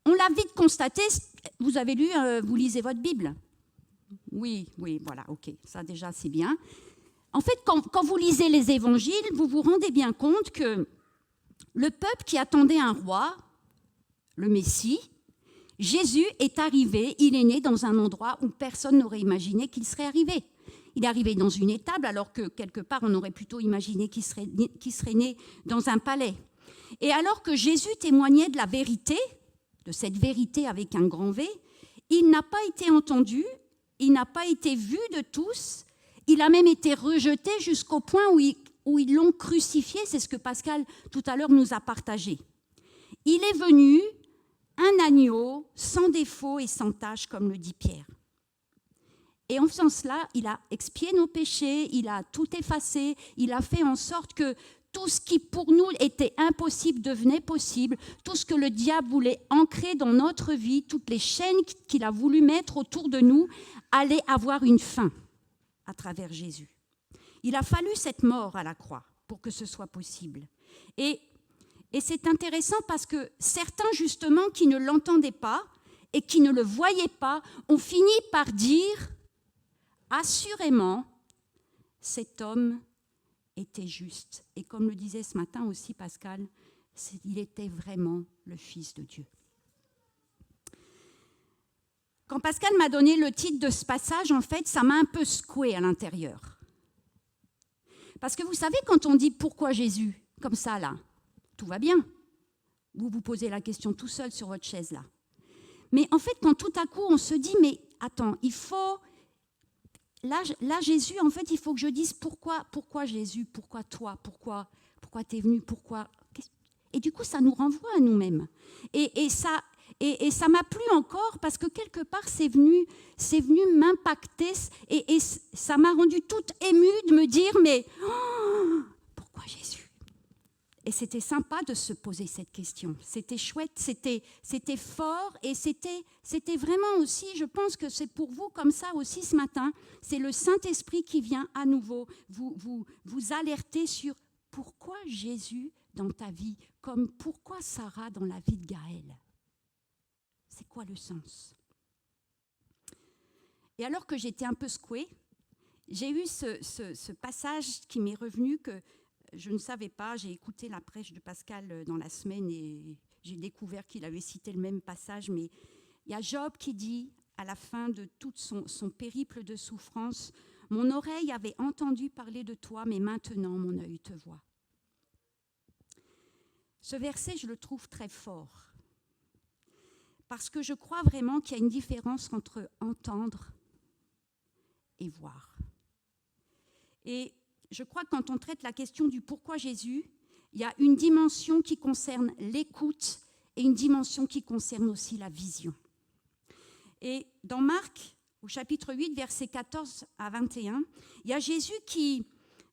On l'a vite constaté, vous avez lu, vous lisez votre Bible ? Oui, voilà, ok, ça déjà c'est bien. En fait, quand vous lisez les évangiles, vous vous rendez bien compte que le peuple qui attendait un roi, le Messie, Jésus est arrivé, il est né dans un endroit où personne n'aurait imaginé qu'il serait arrivé. Il est arrivé dans une étable, alors que quelque part on aurait plutôt imaginé qu'il serait né dans un palais. Et alors que Jésus témoignait de la vérité, de cette vérité avec un grand V, il n'a pas été entendu, il n'a pas été vu de tous, il a même été rejeté jusqu'au point où ils l'ont crucifié, c'est ce que Pascal tout à l'heure nous a partagé. Il est venu un agneau sans défaut et sans tache, comme le dit Pierre. Et en faisant cela, il a expié nos péchés, il a tout effacé, il a fait en sorte que Tout ce qui pour nous était impossible devenait possible. Tout ce que le diable voulait ancrer dans notre vie, toutes les chaînes qu'il a voulu mettre autour de nous, allaient avoir une fin à travers Jésus. Il a fallu cette mort à la croix pour que ce soit possible. Et c'est intéressant parce que certains, justement, qui ne l'entendaient pas et qui ne le voyaient pas, ont fini par dire, assurément, cet homme était juste. Et comme le disait ce matin aussi Pascal, il était vraiment le Fils de Dieu. Quand Pascal m'a donné le titre de ce passage, en fait, ça m'a un peu secoué à l'intérieur. Parce que vous savez, quand on dit « Pourquoi Jésus ?» comme ça, là, tout va bien. Vous vous posez la question tout seul sur votre chaise, là. Mais en fait, quand tout à coup, on se dit « Mais attends, il faut... » Là, Jésus, en fait, il faut que je dise pourquoi Jésus, pourquoi toi, pourquoi tu es venu, pourquoi... Et du coup, ça nous renvoie à nous-mêmes. Et ça m'a plu encore parce que quelque part, c'est venu m'impacter et ça m'a rendue toute émue de me dire, mais pourquoi Jésus ? Et c'était sympa de se poser cette question. C'était chouette, c'était fort et c'était vraiment aussi, je pense que c'est pour vous comme ça aussi ce matin, c'est le Saint-Esprit qui vient à nouveau vous alerter sur pourquoi Jésus dans ta vie, comme pourquoi Sarah dans la vie de Gaël. C'est quoi le sens ? Et alors que j'étais un peu secouée, j'ai eu ce passage qui m'est revenu que je ne savais pas, j'ai écouté la prêche de Pascal dans la semaine et j'ai découvert qu'il avait cité le même passage, mais il y a Job qui dit, à la fin de tout son périple de souffrance, « Mon oreille avait entendu parler de toi, mais maintenant mon œil te voit. » Ce verset, je le trouve très fort, parce que je crois vraiment qu'il y a une différence entre entendre et voir. Et je crois que quand on traite la question du pourquoi Jésus, il y a une dimension qui concerne l'écoute et une dimension qui concerne aussi la vision. Et dans Marc, au chapitre 8, versets 14 à 21, il y a Jésus qui...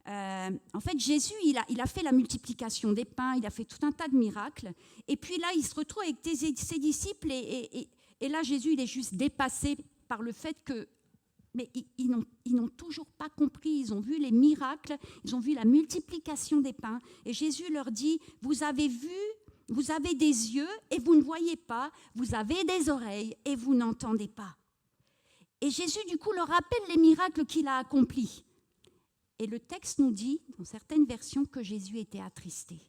en fait, Jésus, il a fait la multiplication des pains, il a fait tout un tas de miracles. Et puis là, il se retrouve avec ses disciples et là, Jésus, il est juste dépassé par le fait que... Mais ils n'ont toujours pas compris, ils ont vu les miracles, ils ont vu la multiplication des pains. Et Jésus leur dit, vous avez vu, vous avez des yeux et vous ne voyez pas, vous avez des oreilles et vous n'entendez pas. Et Jésus, du coup, leur rappelle les miracles qu'il a accomplis. Et le texte nous dit, dans certaines versions, que Jésus était attristé.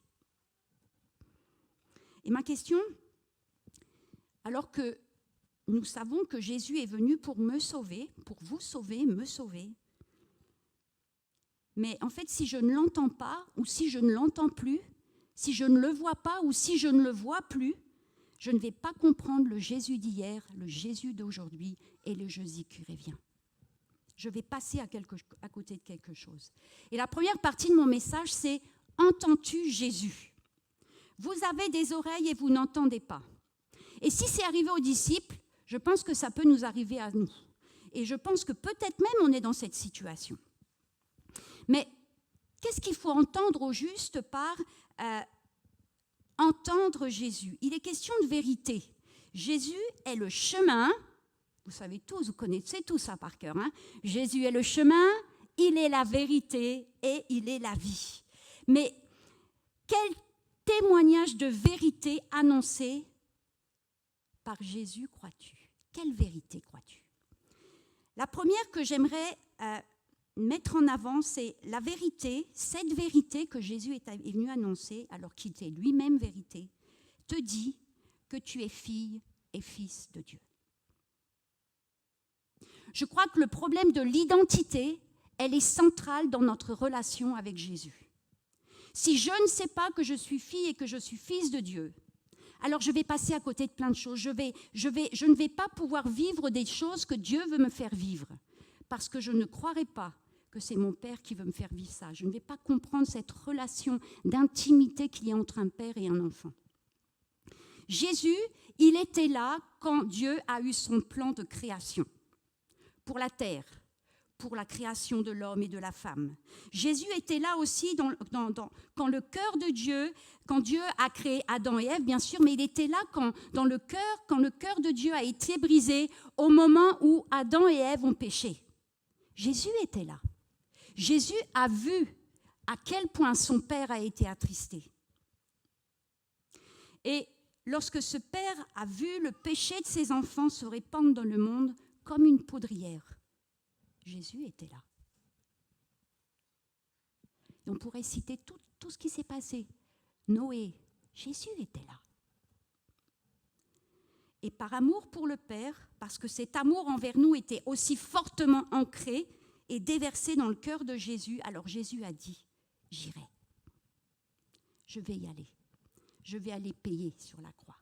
Et ma question, alors que nous savons que Jésus est venu pour me sauver, pour vous sauver, me sauver. Mais en fait, si je ne l'entends pas, ou si je ne l'entends plus, si je ne le vois pas, ou si je ne le vois plus, je ne vais pas comprendre le Jésus d'hier, le Jésus d'aujourd'hui et le Jésus qui revient. Je vais passer à côté de quelque chose. Et la première partie de mon message, c'est « Entends-tu Jésus ?» Vous avez des oreilles et vous n'entendez pas. Et si c'est arrivé aux disciples, je pense que ça peut nous arriver à nous. Et je pense que peut-être même on est dans cette situation. Mais qu'est-ce qu'il faut entendre au juste par entendre Jésus ? Il est question de vérité. Jésus est le chemin. Vous savez tous, vous connaissez tout ça par cœur. Hein ? Jésus est le chemin, il est la vérité et il est la vie. Mais quel témoignage de vérité annoncé par Jésus crois-tu ? Quelle vérité crois-tu ? La première que j'aimerais mettre en avant, c'est la vérité, cette vérité que Jésus est venu annoncer, alors qu'il était lui-même vérité, te dit que tu es fille et fils de Dieu. Je crois que le problème de l'identité, elle est centrale dans notre relation avec Jésus. Si je ne sais pas que je suis fille et que je suis fils de Dieu, alors je vais passer à côté de plein de choses. Je ne vais pas pouvoir vivre des choses que Dieu veut me faire vivre, parce que je ne croirai pas que c'est mon Père qui veut me faire vivre ça. Je ne vais pas comprendre cette relation d'intimité qu'il y a entre un père et un enfant. Jésus, il était là quand Dieu a eu son plan de création pour la terre, pour la création de l'homme et de la femme. Jésus était là aussi quand le cœur de Dieu, quand Dieu a créé Adam et Ève, bien sûr, mais il était là quand le cœur de Dieu a été brisé au moment où Adam et Ève ont péché. Jésus était là. Jésus a vu à quel point son Père a été attristé. Et lorsque ce Père a vu le péché de ses enfants se répandre dans le monde comme une poudrière, Jésus était là. Et on pourrait citer tout ce qui s'est passé. Noé, Jésus était là. Et par amour pour le Père, parce que cet amour envers nous était aussi fortement ancré et déversé dans le cœur de Jésus, alors Jésus a dit, j'irai. Je vais y aller. Je vais aller payer sur la croix.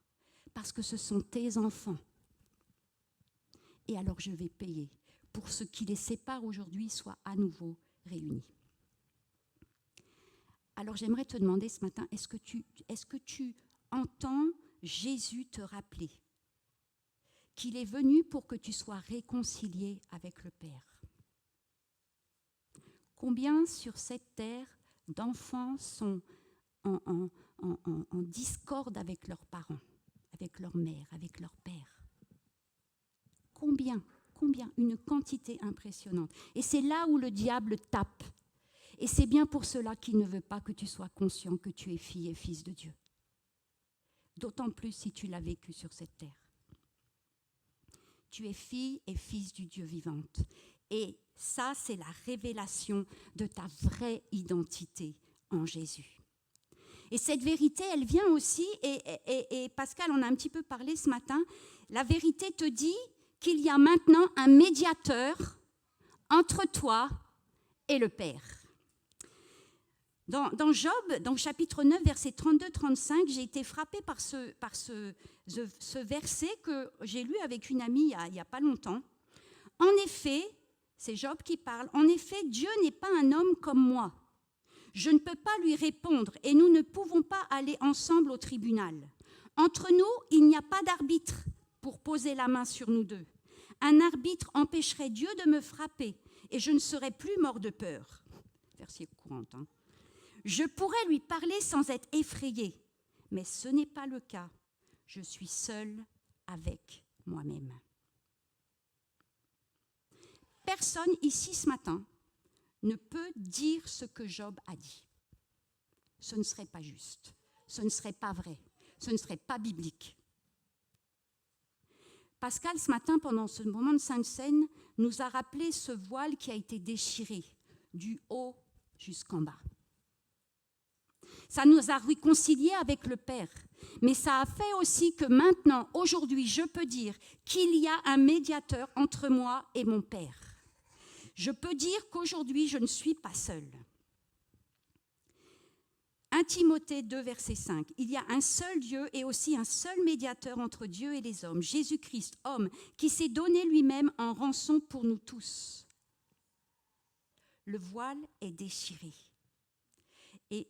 Parce que ce sont tes enfants. Et alors je vais payer pour ce qui les sépare aujourd'hui soient à nouveau réunis. Alors j'aimerais te demander ce matin, est-ce que tu entends Jésus te rappeler qu'il est venu pour que tu sois réconcilié avec le Père? Combien sur cette terre d'enfants sont en discorde avec leurs parents, avec leur mère, avec leur père? Combien? Une quantité impressionnante. Et c'est là où le diable tape. Et c'est bien pour cela qu'il ne veut pas que tu sois conscient que tu es fille et fils de Dieu. D'autant plus si tu l'as vécu sur cette terre. Tu es fille et fils du Dieu vivante. Et ça, c'est la révélation de ta vraie identité en Jésus. Et cette vérité, elle vient aussi, et Pascal en a un petit peu parlé ce matin, la vérité te dit qu'il y a maintenant un médiateur entre toi et le Père. Dans Job, dans le chapitre 9, versets 32-35, j'ai été frappée par ce verset que j'ai lu avec une amie il n'y a pas longtemps. En effet, c'est Job qui parle, en effet, Dieu n'est pas un homme comme moi. Je ne peux pas lui répondre et nous ne pouvons pas aller ensemble au tribunal. Entre nous, il n'y a pas d'arbitre pour poser la main sur nous deux. Un arbitre empêcherait Dieu de me frapper et je ne serais plus mort de peur. Verset courant. Je pourrais lui parler sans être effrayée, mais ce n'est pas le cas. Je suis seule avec moi-même. Personne ici ce matin ne peut dire ce que Job a dit. Ce ne serait pas juste, ce ne serait pas vrai, ce ne serait pas biblique. Pascal, ce matin, pendant ce moment de Sainte Seine, nous a rappelé ce voile qui a été déchiré du haut jusqu'en bas. Ça nous a réconciliés avec le Père, mais ça a fait aussi que maintenant, aujourd'hui, je peux dire qu'il y a un médiateur entre moi et mon Père. Je peux dire qu'aujourd'hui, je ne suis pas seule. 1 Timothée 2, verset 5. Il y a un seul Dieu et aussi un seul médiateur entre Dieu et les hommes, Jésus-Christ, homme, qui s'est donné lui-même en rançon pour nous tous. Le voile est déchiré. Et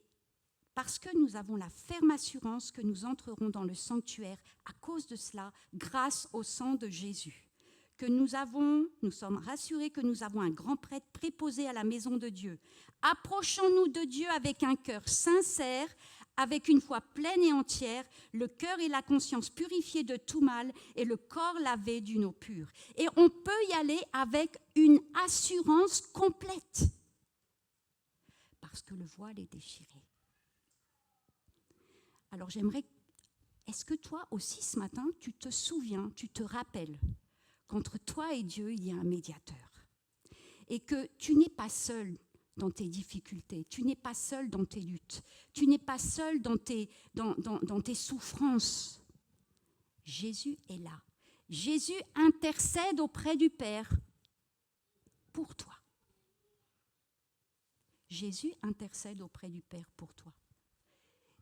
parce que nous avons la ferme assurance que nous entrerons dans le sanctuaire à cause de cela, grâce au sang de Jésus. Que nous sommes rassurés que nous avons un grand prêtre préposé à la maison de Dieu. Approchons-nous de Dieu avec un cœur sincère, avec une foi pleine et entière, le cœur et la conscience purifiés de tout mal et le corps lavé d'une eau pure. Et on peut y aller avec une assurance complète, parce que le voile est déchiré. Alors est-ce que toi aussi ce matin, tu te souviens, tu te rappelles qu'entre toi et Dieu, il y a un médiateur. Et que tu n'es pas seul dans tes difficultés, tu n'es pas seul dans tes luttes, tu n'es pas seul dans tes souffrances. Jésus est là. Jésus intercède auprès du Père pour toi. Jésus intercède auprès du Père pour toi.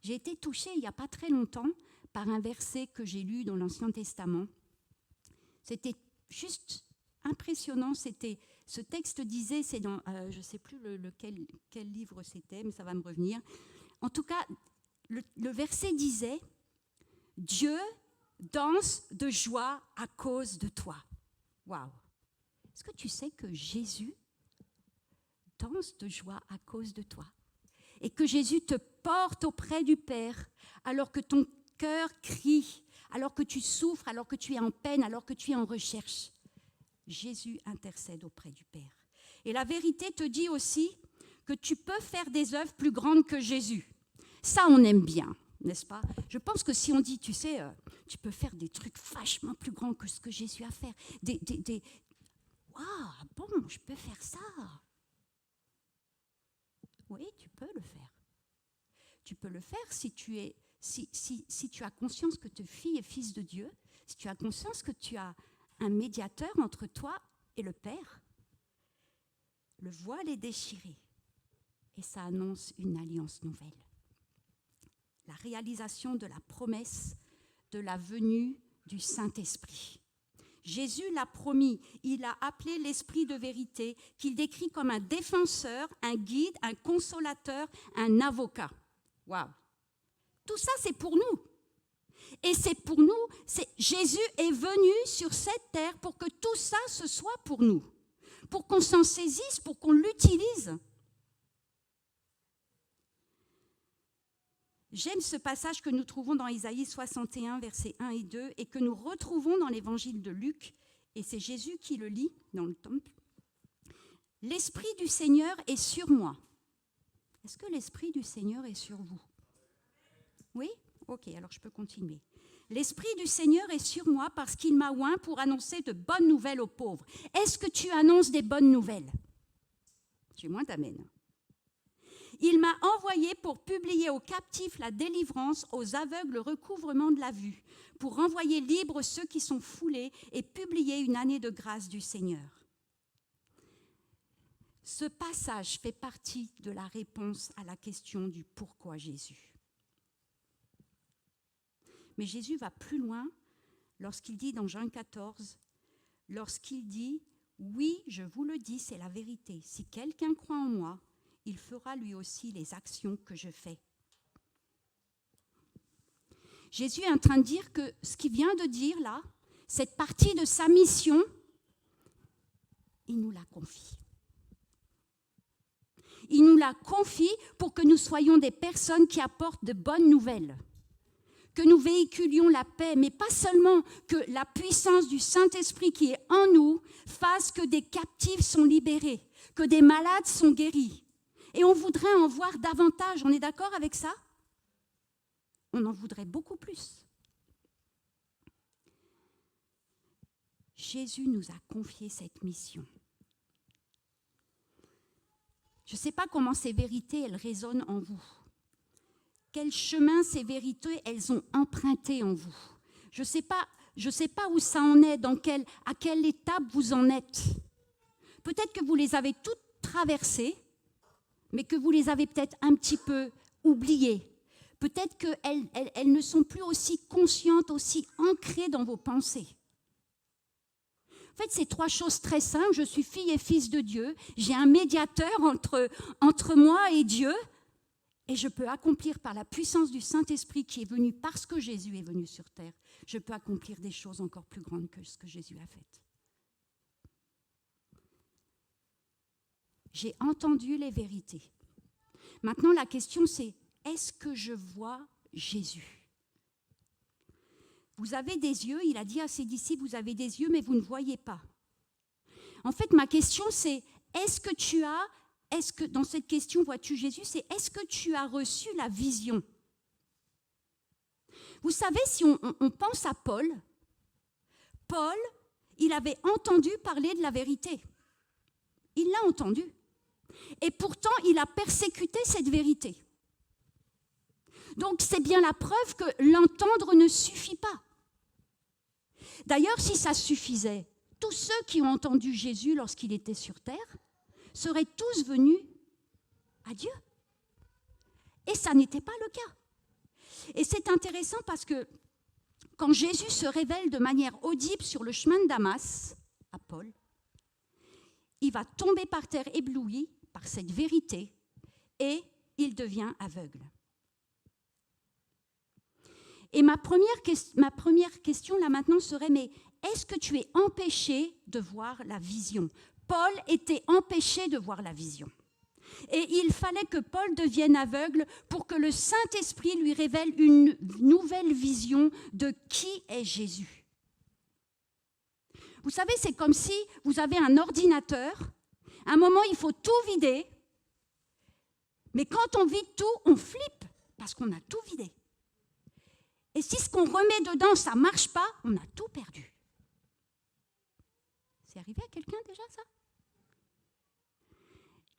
J'ai été touchée il n'y a pas très longtemps par un verset que j'ai lu dans l'Ancien Testament. C'était juste impressionnant. Ce texte disait, c'est dans, je ne sais plus quel livre c'était, mais ça va me revenir. En tout cas, le verset disait « Dieu danse de joie à cause de toi ». Waouh! Est-ce que tu sais que Jésus danse de joie à cause de toi. Et que Jésus te porte auprès du Père alors que ton cœur crie, alors que tu souffres, alors que tu es en peine, alors que tu es en recherche. Jésus intercède auprès du Père. Et la vérité te dit aussi que tu peux faire des œuvres plus grandes que Jésus. Ça, on aime bien, n'est-ce pas? Je pense que si on dit, tu sais, tu peux faire des trucs vachement plus grands que ce que Jésus a fait. Waouh, bon, je peux faire ça. Oui, tu peux le faire. Tu peux le faire si tu as conscience que tu es fille et fils de Dieu, si tu as conscience que tu as un médiateur entre toi et le Père. Le voile est déchiré et ça annonce une alliance nouvelle. La réalisation de la promesse de la venue du Saint-Esprit. Jésus l'a promis, il a appelé l'Esprit de vérité, qu'il décrit comme un défenseur, un guide, un consolateur, un avocat. Waouh! Tout ça, c'est pour nous. Et c'est pour nous, Jésus est venu sur cette terre pour que tout ça, ce soit pour nous. Pour qu'on s'en saisisse, pour qu'on l'utilise. J'aime ce passage que nous trouvons dans Isaïe 61, versets 1 et 2, et que nous retrouvons dans l'évangile de Luc, et c'est Jésus qui le lit dans le temple. « L'Esprit du Seigneur est sur moi. » Est-ce que l'Esprit du Seigneur est sur vous? Oui? Ok, alors je peux continuer. « L'Esprit du Seigneur est sur moi parce qu'il m'a oint pour annoncer de bonnes nouvelles aux pauvres. » Est-ce que tu annonces des bonnes nouvelles? J'ai moins d'amen. Il m'a envoyé pour publier aux captifs la délivrance, aux aveugles le recouvrement de la vue, pour renvoyer libres ceux qui sont foulés et publier une année de grâce du Seigneur. Ce passage fait partie de la réponse à la question du pourquoi Jésus. Mais Jésus va plus loin lorsqu'il dit dans Jean 14, lorsqu'il dit « Oui, je vous le dis, c'est la vérité. Si quelqu'un croit en moi, il fera lui aussi les actions que je fais. » Jésus est en train de dire que ce qu'il vient de dire là, cette partie de sa mission, il nous la confie. Il nous la confie pour que nous soyons des personnes qui apportent de bonnes nouvelles, que nous véhiculions la paix, mais pas seulement que la puissance du Saint-Esprit qui est en nous fasse que des captifs sont libérés, que des malades sont guéris. Et on voudrait en voir davantage, on est d'accord avec ça? On en voudrait beaucoup plus. Jésus nous a confié cette mission. Je ne sais pas comment ces vérités, elles résonnent en vous. Quel chemin ces vérités, elles ont emprunté en vous. Je ne sais pas où ça en est, à quelle étape vous en êtes. Peut-être que vous les avez toutes traversées, mais que vous les avez peut-être un petit peu oubliées. Peut-être qu'elles ne sont plus aussi conscientes, aussi ancrées dans vos pensées. En fait, c'est trois choses très simples. Je suis fille et fils de Dieu. J'ai un médiateur entre moi et Dieu. Et je peux accomplir par la puissance du Saint-Esprit qui est venu parce que Jésus est venu sur terre, je peux accomplir des choses encore plus grandes que ce que Jésus a fait. J'ai entendu les vérités. Maintenant, la question c'est, est-ce que je vois Jésus? Vous avez des yeux, il a dit à ses disciples, vous avez des yeux, mais vous ne voyez pas. En fait, ma question c'est, est-ce que dans cette question, vois-tu Jésus, c'est est-ce que tu as reçu la vision? Vous savez, si on pense à Paul, il avait entendu parler de la vérité. Il l'a entendu. Et pourtant, il a persécuté cette vérité. Donc, c'est bien la preuve que l'entendre ne suffit pas. D'ailleurs, si ça suffisait, tous ceux qui ont entendu Jésus lorsqu'il était sur terre seraient tous venus à Dieu. Et ça n'était pas le cas. Et c'est intéressant parce que quand Jésus se révèle de manière audible sur le chemin de Damas, à Paul, il va tomber par terre ébloui par cette vérité et il devient aveugle. Et ma première question là maintenant serait, mais est-ce que tu es empêché de voir la vision? Paul était empêché de voir la vision. Et il fallait que Paul devienne aveugle pour que le Saint-Esprit lui révèle une nouvelle vision de qui est Jésus. Vous savez, c'est comme si vous avez un ordinateur. À un moment, il faut tout vider. Mais quand on vide tout, on flippe parce qu'on a tout vidé. Et si ce qu'on remet dedans, ça ne marche pas, on a tout perdu. C'est arrivé à quelqu'un déjà, ça?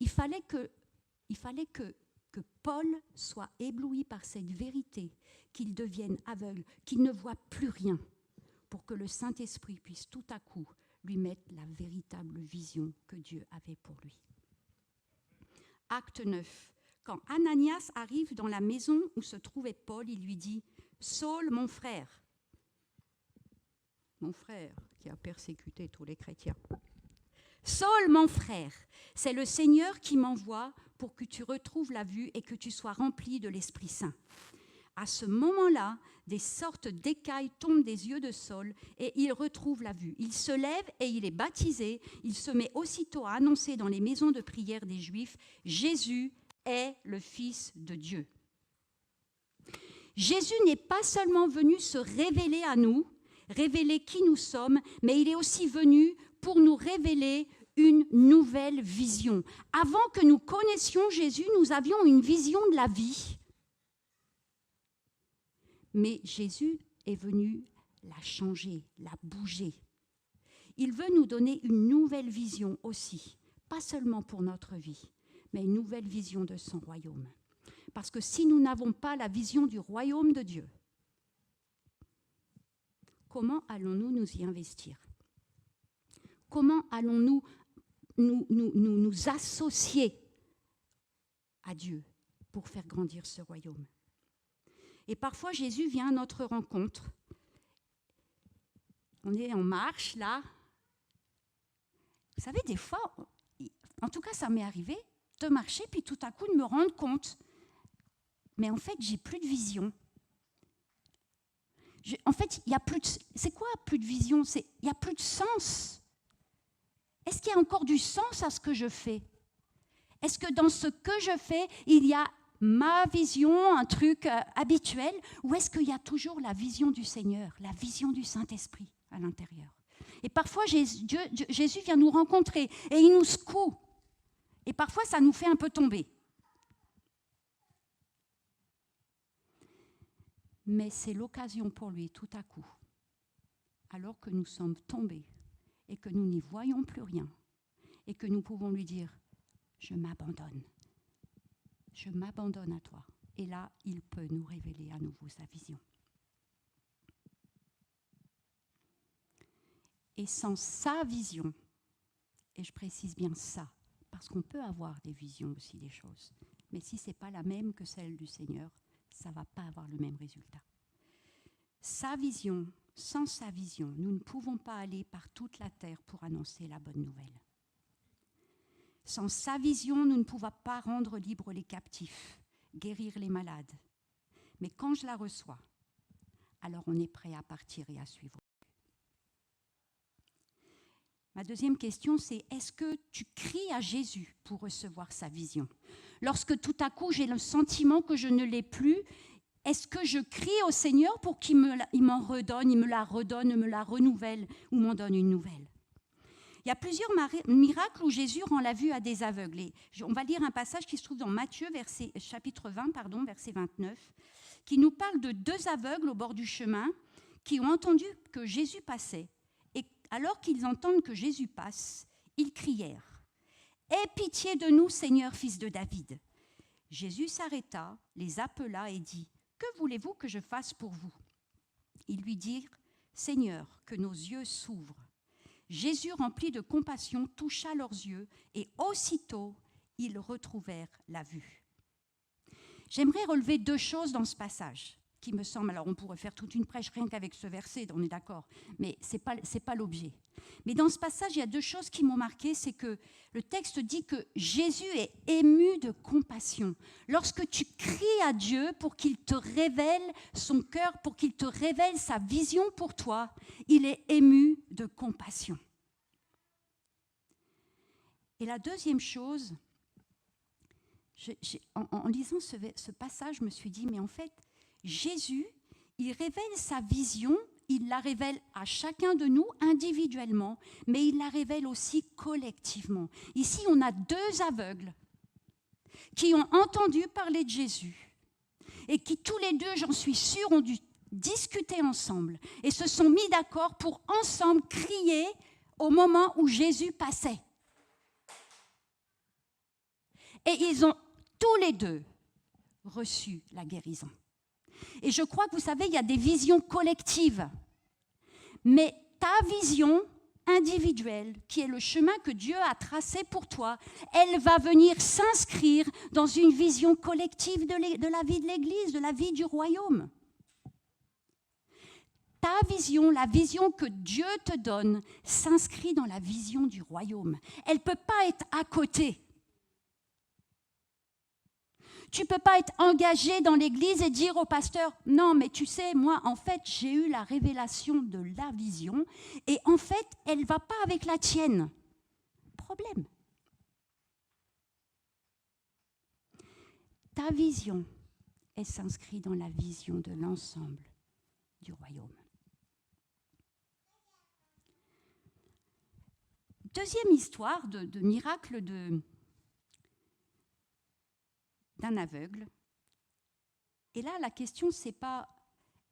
Il fallait que Paul soit ébloui par cette vérité, qu'il devienne aveugle, qu'il ne voit plus rien, pour que le Saint-Esprit puisse tout à coup lui mettre la véritable vision que Dieu avait pour lui. Acte 9. Quand Ananias arrive dans la maison où se trouvait Paul, il lui dit « Saul, mon frère qui a persécuté tous les chrétiens. Saul, mon frère, c'est le Seigneur qui m'envoie pour que tu retrouves la vue et que tu sois rempli de l'Esprit Saint. » À ce moment-là, des sortes d'écailles tombent des yeux de Saul et il retrouve la vue. Il se lève et il est baptisé. Il se met aussitôt à annoncer dans les maisons de prière des Juifs « Jésus est le Fils de Dieu ». Jésus n'est pas seulement venu se révéler à nous, révéler qui nous sommes, mais il est aussi venu pour nous révéler une nouvelle vision. Avant que nous connaissions Jésus, nous avions une vision de la vie. Mais Jésus est venu la changer, la bouger. Il veut nous donner une nouvelle vision aussi, pas seulement pour notre vie, mais une nouvelle vision de son royaume. Parce que si nous n'avons pas la vision du royaume de Dieu, comment allons-nous nous y investir? Comment allons-nous nous associer à Dieu pour faire grandir ce royaume? Et parfois, Jésus vient à notre rencontre. On est en marche, là. Vous savez, des fois, en tout cas, ça m'est arrivé de marcher, puis tout à coup, de me rendre compte. Mais en fait, j'ai plus de vision. En fait, il y a plus de... C'est quoi plus de vision? Il n'y a plus de sens. Est-ce qu'il y a encore du sens à ce que je fais? Est-ce que dans ce que je fais, il y a ma vision, un truc habituel, ou est-ce qu'il y a toujours la vision du Seigneur, la vision du Saint-Esprit à l'intérieur? Et parfois, Jésus vient nous rencontrer et il nous secoue. Et parfois, ça nous fait un peu tomber. Mais c'est l'occasion pour lui, tout à coup, alors que nous sommes tombés et que nous n'y voyons plus rien, et que nous pouvons lui dire « Je m'abandonne. Je m'abandonne à toi. » Et là, il peut nous révéler à nouveau sa vision. Et sans sa vision, et je précise bien ça, parce qu'on peut avoir des visions aussi des choses, mais si ce n'est pas la même que celle du Seigneur, ça ne va pas avoir le même résultat. Sa vision, sans sa vision, nous ne pouvons pas aller par toute la terre pour annoncer la bonne nouvelle. Sans sa vision, nous ne pouvons pas rendre libres les captifs, guérir les malades. Mais quand je la reçois, alors on est prêt à partir et à suivre. Ma deuxième question, c'est est-ce que tu cries à Jésus pour recevoir sa vision? Lorsque tout à coup j'ai le sentiment que je ne l'ai plus, est-ce que je crie au Seigneur pour qu'il m'en redonne, il me la redonne, me la renouvelle ou m'en donne une nouvelle? Il y a plusieurs miracles où Jésus rend la vue à des aveugles. Et on va lire un passage qui se trouve dans Matthieu, chapitre 20, verset 29, qui nous parle de deux aveugles au bord du chemin qui ont entendu que Jésus passait. Et alors qu'ils entendent que Jésus passe, ils crièrent « Aie pitié de nous, Seigneur, fils de David !» Jésus s'arrêta, les appela et dit « Que voulez-vous que je fasse pour vous ?» Ils lui dirent « Seigneur, que nos yeux s'ouvrent. » Jésus, rempli de compassion, toucha leurs yeux et aussitôt, ils retrouvèrent la vue. J'aimerais relever deux choses dans ce passage qui me semblent, alors on pourrait faire toute une prêche rien qu'avec ce verset, on est d'accord, mais ce n'est pas l'objet. Mais dans ce passage, il y a deux choses qui m'ont marqué, c'est que le texte dit que Jésus est ému de compassion. Lorsque tu cries à Dieu pour qu'il te révèle son cœur, pour qu'il te révèle sa vision pour toi, il est ému de compassion. Et la deuxième chose, en lisant ce passage, je me suis dit, mais en fait, Jésus, il révèle sa vision, il la révèle à chacun de nous individuellement, mais il la révèle aussi collectivement. Ici, on a 2 aveugles qui ont entendu parler de Jésus et qui tous les 2, j'en suis sûre, ont dû discuter ensemble et se sont mis d'accord pour ensemble crier au moment où Jésus passait. Et ils ont tous les 2 reçu la guérison. Et je crois que vous savez, il y a des visions collectives. Mais ta vision individuelle, qui est le chemin que Dieu a tracé pour toi, elle va venir s'inscrire dans une vision collective de la vie de l'Église, de la vie du royaume. Ta vision, la vision que Dieu te donne, s'inscrit dans la vision du royaume. Elle ne peut pas être à côté. Tu ne peux pas être engagé dans l'église et dire au pasteur, non, mais tu sais, moi, en fait, j'ai eu la révélation de la vision et en fait, elle ne va pas avec la tienne. Problème. Ta vision, elle s'inscrit dans la vision de l'ensemble du royaume. Deuxième histoire de miracle d'un aveugle. Et là, la question, c'est pas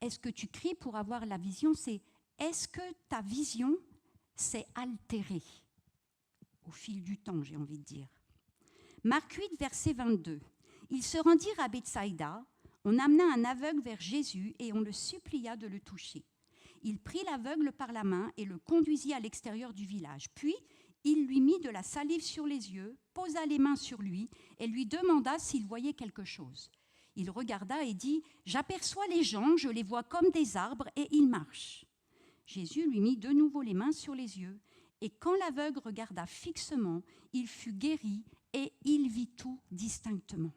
est-ce que tu cries pour avoir la vision, c'est est-ce que ta vision s'est altérée au fil du temps, j'ai envie de dire. Marc 8, verset 22. Ils se rendirent à Bethsaïda, on amena un aveugle vers Jésus et on le supplia de le toucher. Il prit l'aveugle par la main et le conduisit à l'extérieur du village. Puis, il lui mit de la salive sur les yeux, posa les mains sur lui et lui demanda s'il voyait quelque chose. Il regarda et dit « J'aperçois les gens, je les vois comme des arbres et ils marchent. » Jésus lui mit de nouveau les mains sur les yeux et quand l'aveugle regarda fixement, il fut guéri et il vit tout distinctement.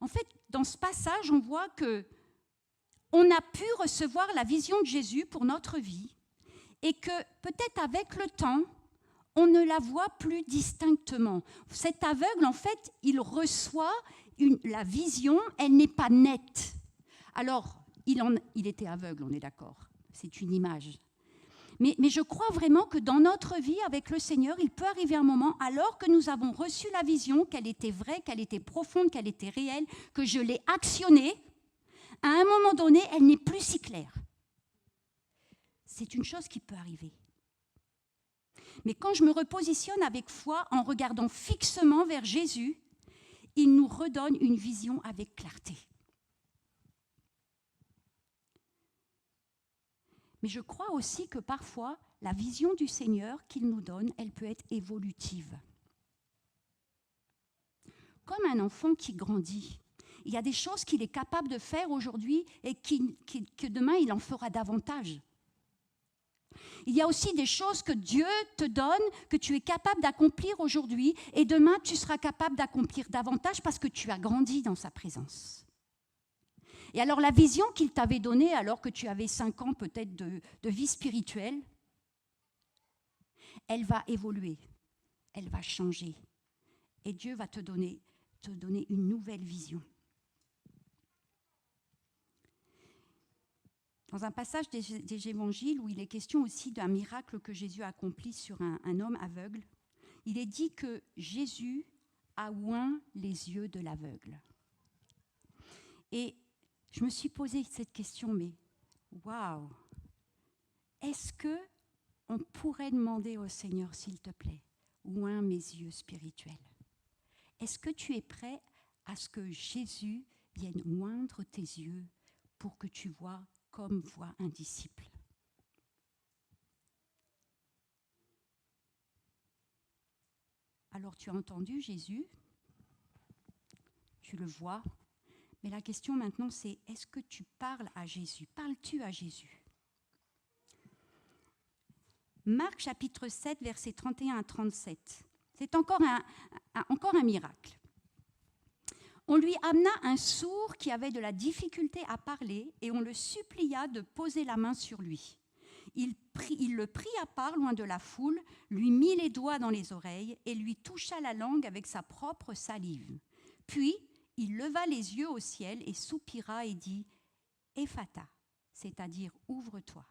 En fait, dans ce passage, on voit que on a pu recevoir la vision de Jésus pour notre vie et que peut-être avec le temps, on ne la voit plus distinctement. Cet aveugle, en fait, il reçoit la vision, elle n'est pas nette. Alors, il était aveugle, on est d'accord, c'est une image. Mais je crois vraiment que dans notre vie avec le Seigneur, il peut arriver un moment, alors que nous avons reçu la vision, qu'elle était vraie, qu'elle était profonde, qu'elle était réelle, que je l'ai actionnée, à un moment donné, elle n'est plus si claire. C'est une chose qui peut arriver. Mais quand je me repositionne avec foi, en regardant fixement vers Jésus, il nous redonne une vision avec clarté. Mais je crois aussi que parfois, la vision du Seigneur qu'il nous donne, elle peut être évolutive. Comme un enfant qui grandit. Il y a des choses qu'il est capable de faire aujourd'hui et que demain, il en fera davantage. Il y a aussi des choses que Dieu te donne, que tu es capable d'accomplir aujourd'hui, et demain, tu seras capable d'accomplir davantage parce que tu as grandi dans sa présence. Et alors, la vision qu'il t'avait donnée alors que tu avais 5 ans peut-être de vie spirituelle, elle va évoluer, elle va changer. Et Dieu va te donner une nouvelle vision. Dans un passage des évangiles où il est question aussi d'un miracle que Jésus a accompli sur un homme aveugle, il est dit que Jésus a oint les yeux de l'aveugle. Et je me suis posé cette question, mais waouh! Est-ce qu'on pourrait demander au Seigneur, s'il te plaît, oint mes yeux spirituels? Est-ce que tu es prêt à ce que Jésus vienne oindre tes yeux pour que tu vois comme voit un disciple? Alors tu as entendu Jésus, tu le vois, mais la question maintenant c'est, est-ce que tu parles à Jésus? Parles-tu à Jésus? Marc chapitre 7, versets 31 à 37. C'est encore un miracle. On lui amena un sourd qui avait de la difficulté à parler et on le supplia de poser la main sur lui. Il le prit à part loin de la foule, lui mit les doigts dans les oreilles et lui toucha la langue avec sa propre salive. Puis il leva les yeux au ciel et soupira et dit « Ephata », c'est-à-dire « ouvre-toi ».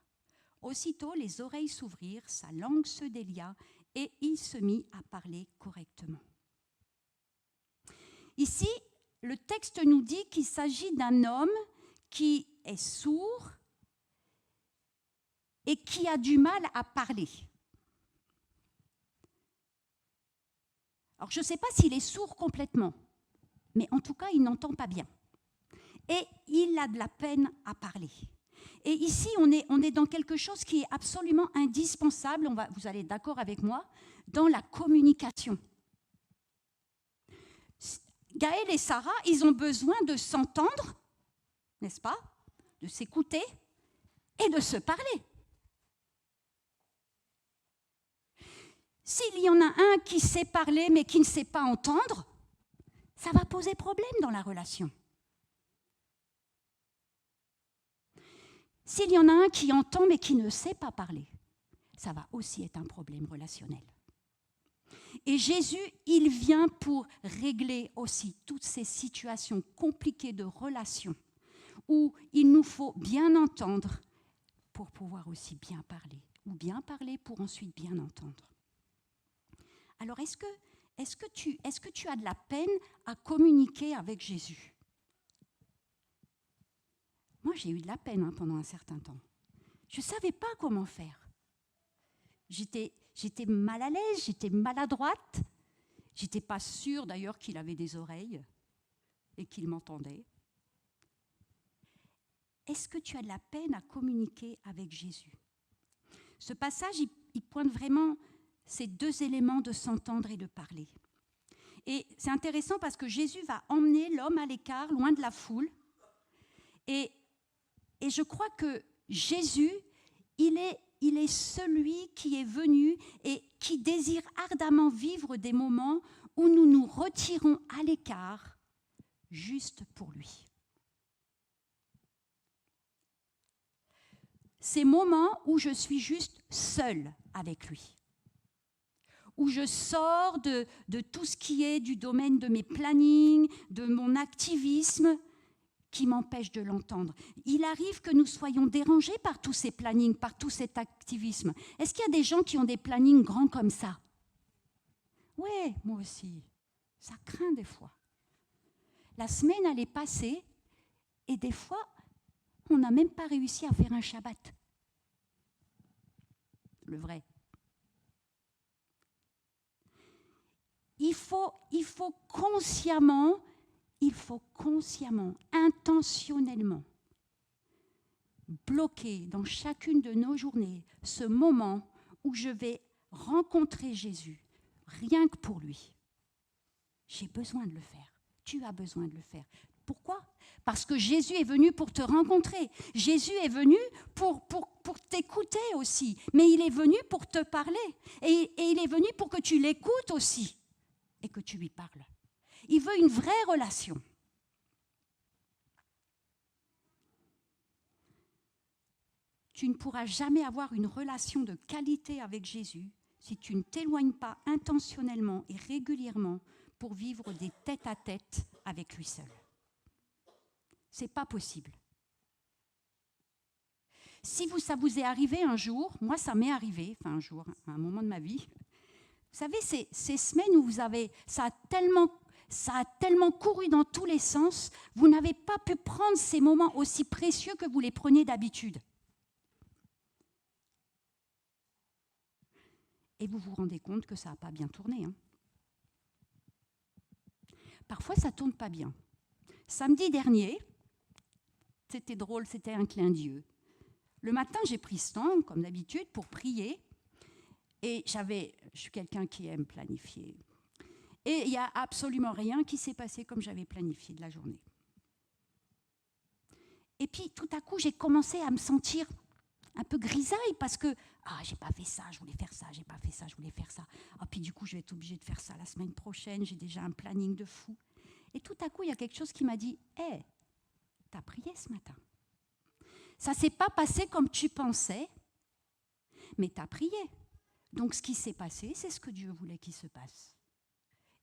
Aussitôt les oreilles s'ouvrirent, sa langue se délia et il se mit à parler correctement. Ici, le texte nous dit qu'il s'agit d'un homme qui est sourd et qui a du mal à parler. Alors, je ne sais pas s'il est sourd complètement, mais en tout cas, il n'entend pas bien. Et il a de la peine à parler. Et ici, on est dans quelque chose qui est absolument indispensable, vous allez être d'accord avec moi, dans la communication. Gaël et Sarah, ils ont besoin de s'entendre, n'est-ce pas? De s'écouter et de se parler. S'il y en a un qui sait parler mais qui ne sait pas entendre, ça va poser problème dans la relation. S'il y en a un qui entend mais qui ne sait pas parler, ça va aussi être un problème relationnel. Et Jésus, il vient pour régler aussi toutes ces situations compliquées de relations où il nous faut bien entendre pour pouvoir aussi bien parler, ou bien parler pour ensuite bien entendre. Alors, est-ce que tu as de la peine à communiquer avec Jésus? Moi, j'ai eu de la peine pendant un certain temps. Je ne savais pas comment faire. J'étais mal à l'aise, j'étais maladroite. Je n'étais pas sûre d'ailleurs qu'il avait des oreilles et qu'il m'entendait. Est-ce que tu as de la peine à communiquer avec Jésus? Ce passage, il pointe vraiment ces deux éléments de s'entendre et de parler. Et c'est intéressant parce que Jésus va emmener l'homme à l'écart, loin de la foule. Et je crois que Jésus, il est celui qui est venu et qui désire ardemment vivre des moments où nous nous retirons à l'écart juste pour lui. Ces moments où je suis juste seule avec lui, où je sors de tout ce qui est du domaine de mes plannings, de mon activisme, qui m'empêche de l'entendre. Il arrive que nous soyons dérangés par tous ces plannings, par tout cet activisme. Est-ce qu'il y a des gens qui ont des plannings grands comme ça? Oui, moi aussi. Ça craint des fois. La semaine, elle est passée et des fois, on n'a même pas réussi à faire un Shabbat. Le vrai. Il faut consciemment, intentionnellement, bloquer dans chacune de nos journées ce moment où je vais rencontrer Jésus, rien que pour lui. J'ai besoin de le faire. Tu as besoin de le faire. Pourquoi? Parce que Jésus est venu pour te rencontrer. Jésus est venu pour t'écouter aussi. Mais il est venu pour te parler. Et il est venu pour que tu l'écoutes aussi et que tu lui parles. Il veut une vraie relation. Tu ne pourras jamais avoir une relation de qualité avec Jésus si tu ne t'éloignes pas intentionnellement et régulièrement pour vivre des tête-à-tête avec lui seul. C'est pas possible. Si ça vous est arrivé un jour, moi ça m'est arrivé, un jour, à un moment de ma vie, vous savez, ces semaines où ça a tellement couru dans tous les sens, vous n'avez pas pu prendre ces moments aussi précieux que vous les prenez d'habitude. Et vous vous rendez compte que ça n'a pas bien tourné. Parfois, ça ne tourne pas bien. Samedi dernier, c'était drôle, c'était un clin d'yeux. Le matin, j'ai pris ce temps, comme d'habitude, pour prier. Et je suis quelqu'un qui aime planifier. Et il n'y a absolument rien qui s'est passé comme j'avais planifié de la journée. Et puis, tout à coup, j'ai commencé à me sentir un peu grisaille parce que j'ai pas fait ça, je voulais faire ça, j'ai pas fait ça, je voulais faire ça. Puis du coup, je vais être obligée de faire ça la semaine prochaine, j'ai déjà un planning de fou. Et tout à coup, il y a quelque chose qui m'a dit « Hey, t'as prié ce matin. Ça s'est pas passé comme tu pensais, mais tu as prié. Donc ce qui s'est passé, c'est ce que Dieu voulait qu'il se passe.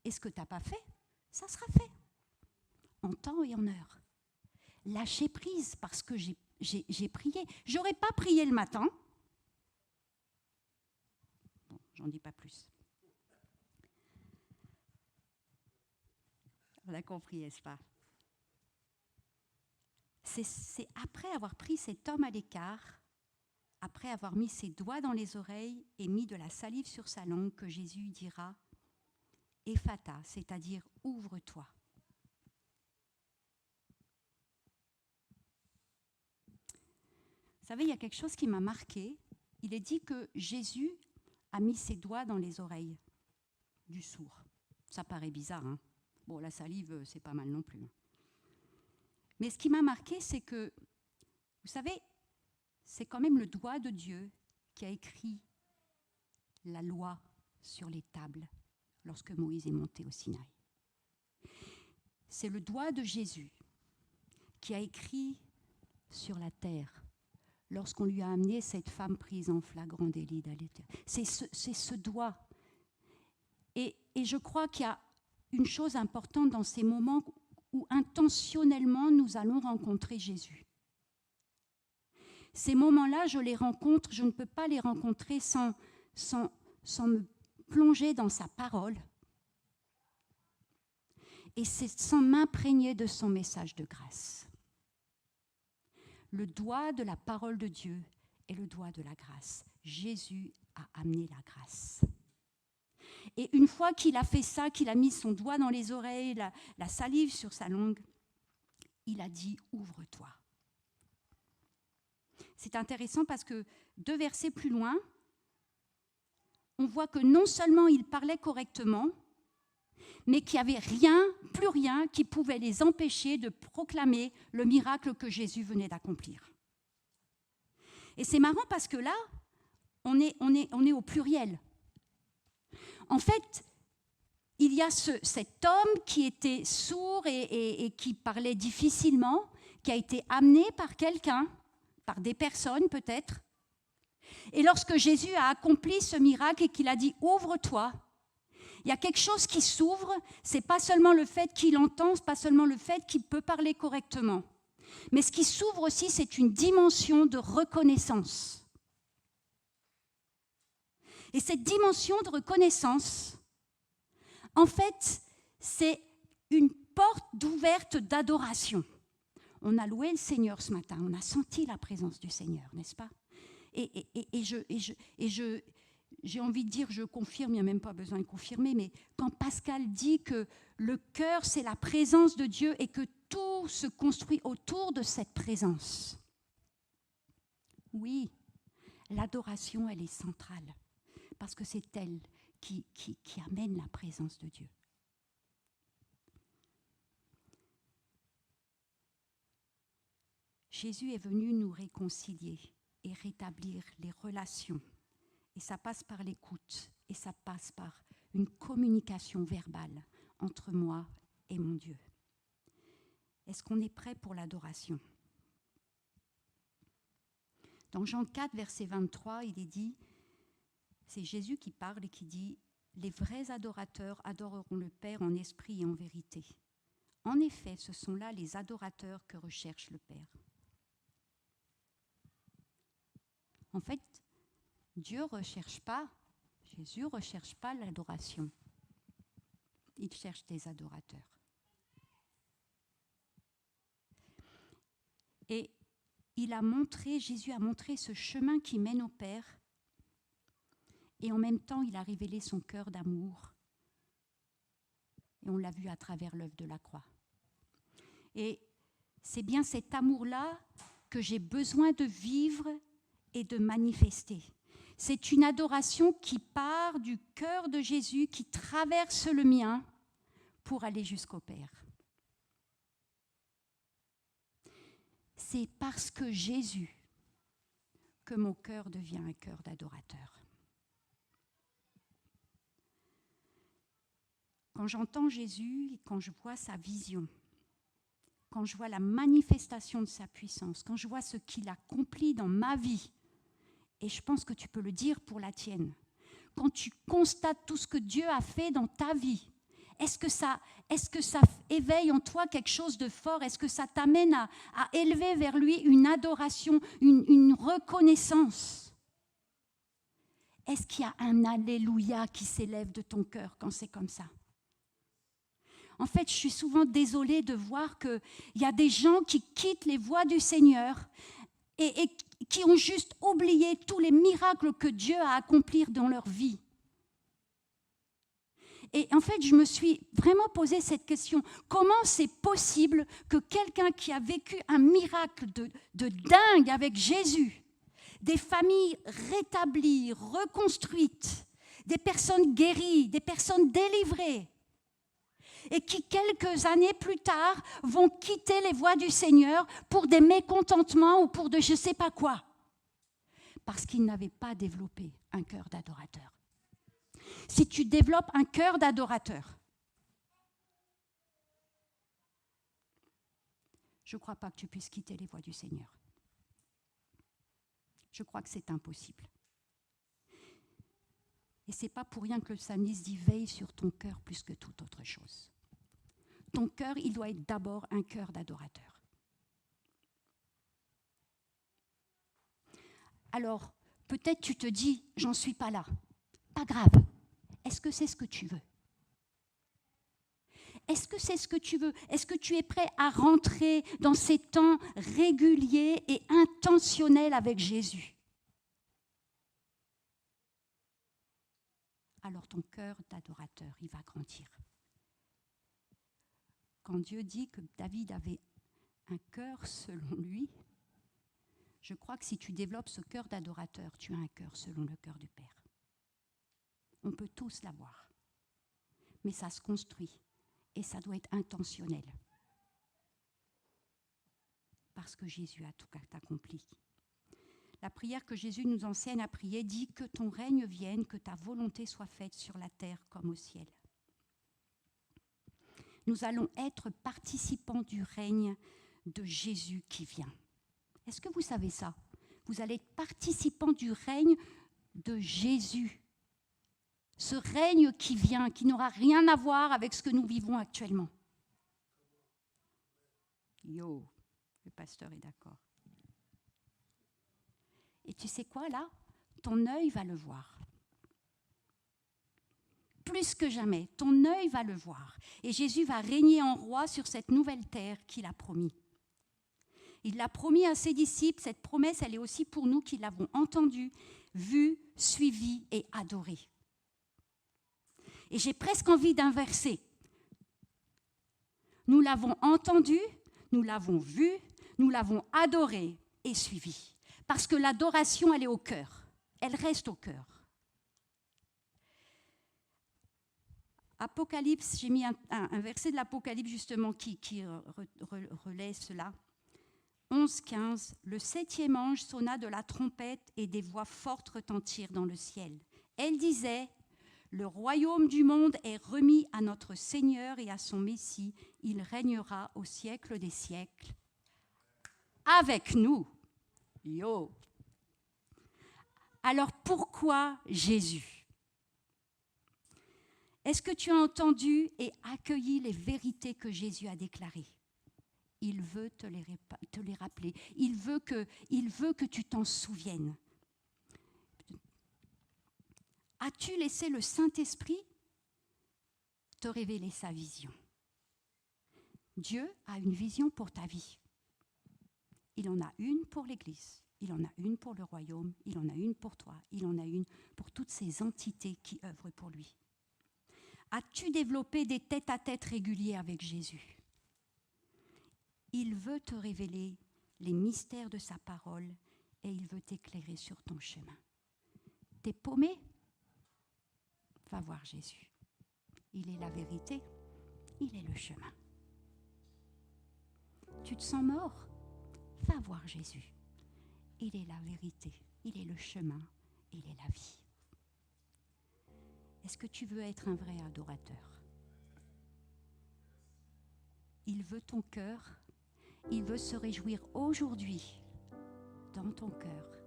Et ce que tu n'as pas fait, ça sera fait. En temps et en heure. Lâcher prise parce que j'ai prié. J'aurais pas prié le matin. Bon, j'en dis pas plus. On a compris, n'est-ce pas? C'est après avoir pris cet homme à l'écart, après avoir mis ses doigts dans les oreilles et mis de la salive sur sa langue, que Jésus dira « Ephata », c'est-à-dire « ouvre-toi ». Vous savez, il y a quelque chose qui m'a marqué. Il est dit que Jésus a mis ses doigts dans les oreilles du sourd. Ça paraît bizarre, hein? Bon, la salive, c'est pas mal non plus. Mais ce qui m'a marqué, c'est que, vous savez, c'est quand même le doigt de Dieu qui a écrit la loi sur les tables lorsque Moïse est monté au Sinaï. C'est le doigt de Jésus qui a écrit sur la terre lorsqu'on lui a amené cette femme prise en flagrant délit d'adultère. C'est ce doigt. Et je crois qu'il y a une chose importante dans ces moments où intentionnellement nous allons rencontrer Jésus. Ces moments-là, je les rencontre, je ne peux pas les rencontrer sans me plonger dans sa parole et sans m'imprégner de son message de grâce. Le doigt de la parole de Dieu est le doigt de la grâce. Jésus a amené la grâce. Et une fois qu'il a fait ça, qu'il a mis son doigt dans les oreilles, la salive sur sa langue, il a dit « ouvre-toi ». C'est intéressant parce que 2 versets plus loin, on voit que non seulement ils parlaient correctement, mais qu'il n'y avait rien, plus rien, qui pouvait les empêcher de proclamer le miracle que Jésus venait d'accomplir. Et c'est marrant parce que là, on est au pluriel. En fait, il y a cet homme qui était sourd et qui parlait difficilement, qui a été amené par quelqu'un, par des personnes peut-être. Et lorsque Jésus a accompli ce miracle et qu'il a dit « ouvre-toi », il y a quelque chose qui s'ouvre, ce n'est pas seulement le fait qu'il entend, ce n'est pas seulement le fait qu'il peut parler correctement. Mais ce qui s'ouvre aussi, c'est une dimension de reconnaissance. Et cette dimension de reconnaissance, en fait, c'est une porte d'ouverte d'adoration. On a loué le Seigneur ce matin, on a senti la présence du Seigneur, n'est-ce pas? Et j'ai envie de dire, je confirme, il n'y a même pas besoin de confirmer, mais quand Pascal dit que le cœur, c'est la présence de Dieu et que tout se construit autour de cette présence. Oui, l'adoration, elle est centrale, parce que c'est elle qui amène la présence de Dieu. Jésus est venu nous réconcilier et rétablir les relations. Et ça passe par l'écoute, et ça passe par une communication verbale entre moi et mon Dieu. Est-ce qu'on est prêt pour l'adoration? Dans Jean 4, verset 23, il est dit, c'est Jésus qui parle et qui dit « Les vrais adorateurs adoreront le Père en esprit et en vérité. En effet, ce sont là les adorateurs que recherche le Père. » En fait, Dieu ne recherche pas, Jésus ne recherche pas l'adoration. Il cherche des adorateurs. Et Jésus a montré ce chemin qui mène au Père. Et en même temps, il a révélé son cœur d'amour. Et on l'a vu à travers l'œuvre de la croix. Et c'est bien cet amour-là que j'ai besoin de vivre et de manifester. C'est une adoration qui part du cœur de Jésus, qui traverse le mien pour aller jusqu'au Père. C'est parce que Jésus que mon cœur devient un cœur d'adorateur. Quand j'entends Jésus et quand je vois sa vision, quand je vois la manifestation de sa puissance, quand je vois ce qu'il accomplit dans ma vie et je pense que tu peux le dire pour la tienne, quand tu constates tout ce que Dieu a fait dans ta vie, est-ce que ça éveille en toi quelque chose de fort? Est-ce que ça t'amène à élever vers lui une adoration, une reconnaissance? Est-ce qu'il y a un alléluia qui s'élève de ton cœur quand c'est comme ça? En fait, je suis souvent désolée de voir qu'il y a des gens qui quittent les voies du Seigneur et qui ont juste oublié tous les miracles que Dieu a accomplis dans leur vie. Et en fait, je me suis vraiment posé cette question. Comment c'est possible que quelqu'un qui a vécu un miracle de dingue avec Jésus, des familles rétablies, reconstruites, des personnes guéries, des personnes délivrées, et qui, quelques années plus tard, vont quitter les voies du Seigneur pour des mécontentements ou pour de je ne sais pas quoi, parce qu'ils n'avaient pas développé un cœur d'adorateur. Si tu développes un cœur d'adorateur, je ne crois pas que tu puisses quitter les voies du Seigneur. Je crois que c'est impossible. Et ce n'est pas pour rien que le psalmiste dit « Veille sur ton cœur plus que toute autre chose ». Ton cœur, il doit être d'abord un cœur d'adorateur. Alors, peut-être tu te dis « J'en suis pas là ». Pas grave. Est-ce que c'est ce que tu veux? Est-ce que c'est ce que tu veux? Est-ce que tu es prêt à rentrer dans ces temps réguliers et intentionnels avec Jésus? Alors ton cœur d'adorateur, il va grandir. Quand Dieu dit que David avait un cœur selon lui, je crois que si tu développes ce cœur d'adorateur, tu as un cœur selon le cœur du Père. On peut tous l'avoir, mais ça se construit et ça doit être intentionnel. Parce que Jésus a tout accompli. La prière que Jésus nous enseigne à prier dit que ton règne vienne, que ta volonté soit faite sur la terre comme au ciel. Nous allons être participants du règne de Jésus qui vient. Est-ce que vous savez ça? Vous allez être participants du règne de Jésus. Ce règne qui vient, qui n'aura rien à voir avec ce que nous vivons actuellement. Yo, le pasteur est d'accord. Et tu sais quoi, là? Ton œil va le voir. Plus que jamais, ton œil va le voir. Et Jésus va régner en roi sur cette nouvelle terre qu'il a promis. Il l'a promis à ses disciples. Cette promesse, elle est aussi pour nous qui l'avons entendue, vue, suivie et adorée. Et j'ai presque envie d'inverser. Nous l'avons entendu, nous l'avons vu, nous l'avons adoré et suivi. Parce que l'adoration, elle est au cœur. Elle reste au cœur. Apocalypse, j'ai mis un verset de l'Apocalypse justement qui relaie cela. 11-15, le 7e ange sonna de la trompette et des voix fortes retentirent dans le ciel. Elle disait, le royaume du monde est remis à notre Seigneur et à son Messie. Il régnera au siècle des siècles. Avec nous. Yo. Alors pourquoi Jésus? Est-ce que tu as entendu et accueilli les vérités que Jésus a déclarées? Il veut te les rappeler. Il veut que tu t'en souviennes. As-tu laissé le Saint-Esprit te révéler sa vision? Dieu a une vision pour ta vie. Il en a une pour l'Église, il en a une pour le royaume, il en a une pour toi, il en a une pour toutes ces entités qui œuvrent pour lui. As-tu développé des tête-à-tête réguliers avec Jésus? Il veut te révéler les mystères de sa parole et il veut t'éclairer sur ton chemin. T'es paumé? Va voir Jésus. Il est la vérité, il est le chemin. Tu te sens mort? Va voir Jésus. Il est la vérité, il est le chemin, il est la vie. Est-ce que tu veux être un vrai adorateur? Il veut ton cœur, il veut se réjouir aujourd'hui dans ton cœur.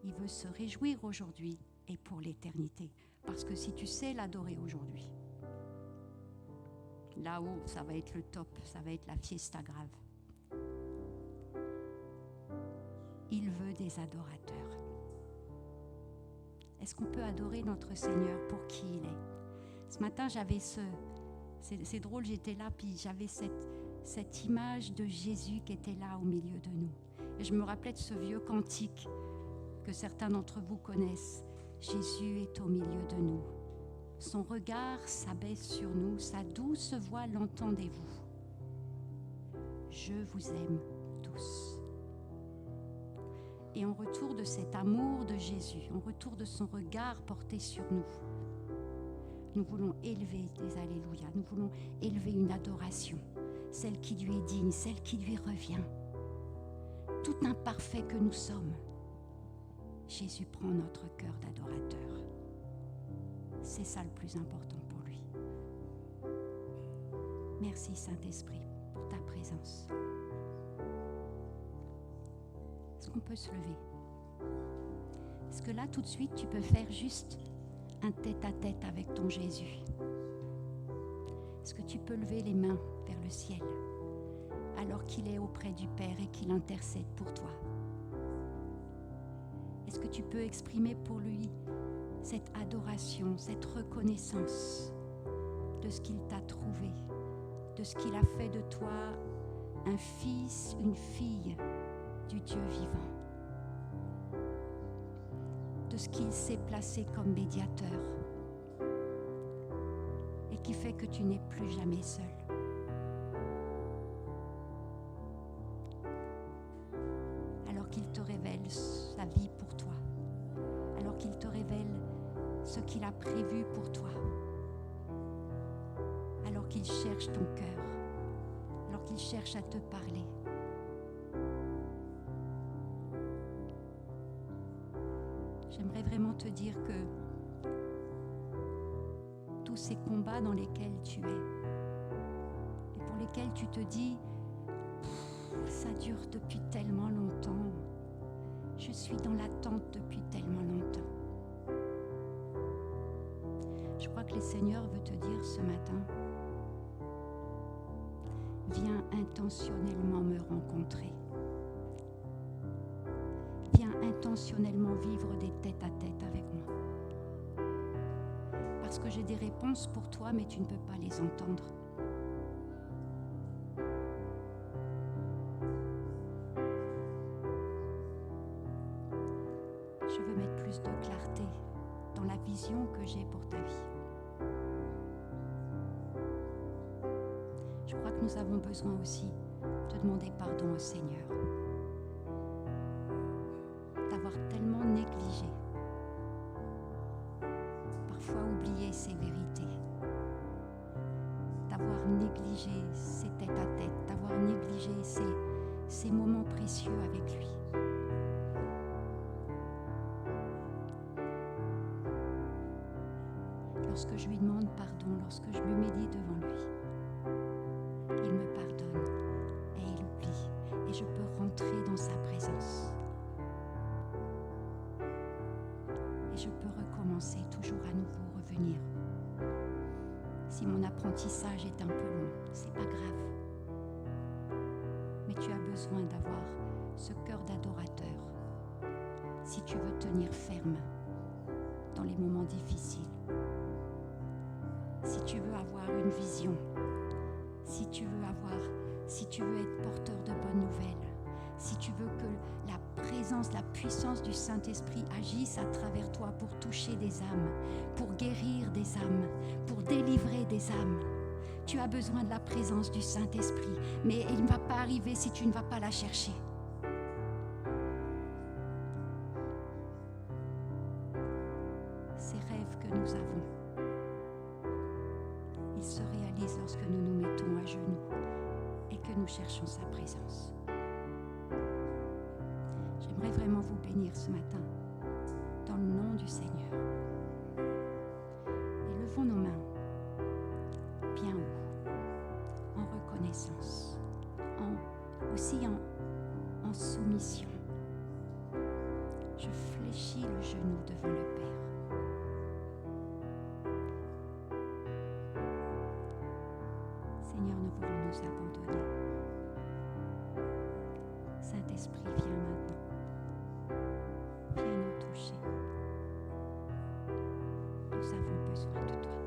Il veut se réjouir aujourd'hui et pour l'éternité. Parce que si tu sais l'adorer aujourd'hui, là-haut, ça va être le top, ça va être la fiesta grave. Il veut des adorateurs. Est-ce qu'on peut adorer notre Seigneur pour qui il est? Ce matin, j'avais c'est drôle, j'étais là, puis j'avais cette image de Jésus qui était là au milieu de nous. Et je me rappelais de ce vieux cantique que certains d'entre vous connaissent. Jésus est au milieu de nous. Son regard s'abaisse sur nous, sa douce voix l'entendez-vous. Je vous aime tous. Et en retour de cet amour de Jésus, en retour de son regard porté sur nous, nous voulons élever des alléluia, nous voulons élever une adoration, celle qui lui est digne, celle qui lui revient. Tout imparfait que nous sommes, Jésus prend notre cœur d'adorateur. C'est ça le plus important pour lui. Merci Saint-Esprit pour ta présence. Est-ce qu'on peut se lever? Est-ce que là, tout de suite, tu peux faire juste un tête-à-tête avec ton Jésus? Est-ce que tu peux lever les mains vers le ciel alors qu'il est auprès du Père et qu'il intercède pour toi? Est-ce que tu peux exprimer pour lui cette adoration, cette reconnaissance de ce qu'il t'a trouvé, de ce qu'il a fait de toi un fils, une fille du Dieu vivant, de ce qu'il s'est placé comme médiateur et qui fait que tu n'es plus jamais seul. Alors qu'il te révèle sa vie pour toi, alors qu'il te révèle ce qu'il a prévu pour toi, alors qu'il cherche ton cœur, alors qu'il cherche à te parler. J'aimerais vraiment te dire que tous ces combats dans lesquels tu es et pour lesquels tu te dis ça dure depuis tellement longtemps, je suis dans l'attente depuis tellement longtemps. Je crois que le Seigneur veut te dire ce matin, viens intentionnellement me rencontrer. Viens intentionnellement vivre des tête-à-tête avec moi. Parce que j'ai des réponses pour toi, mais tu ne peux pas les entendre. Je veux mettre plus de clarté dans la vision que j'ai pour ta vie. Je crois que nous avons besoin aussi de demander pardon au Seigneur. D'avoir tellement négligé, parfois oublié ses vérités, d'avoir négligé ses tête-à-tête, d'avoir négligé ses moments précieux avec lui. Lorsque je lui demande pardon, lorsque je me médis devant lui, il me pardonne et il oublie, et je peux rentrer dans sa présence. Et je peux recommencer, toujours à nouveau revenir. Si mon apprentissage est un peu long, c'est pas grave. Mais tu as besoin d'avoir ce cœur d'adorateur si tu veux tenir ferme dans les moments difficiles. Si tu veux avoir une vision, si tu veux être porteur de bonnes nouvelles, si tu veux que la présence, la puissance du Saint-Esprit agisse à travers toi pour toucher des âmes, pour guérir des âmes, pour délivrer des âmes, tu as besoin de la présence du Saint-Esprit, mais il ne va pas arriver si tu ne vas pas la chercher. Ces rêves que nous avons, ils se réalisent lorsque nous nous mettons à genoux et que nous cherchons sa présence. J'aimerais vraiment vous bénir ce matin, dans le nom du Seigneur. Et levons nos mains bien haut, en reconnaissance, aussi en soumission. Je fléchis genoux devant le Père. Seigneur, nous voulons nous abandonner. Saint-Esprit, viens maintenant. Viens nous toucher. Nous avons besoin de toi.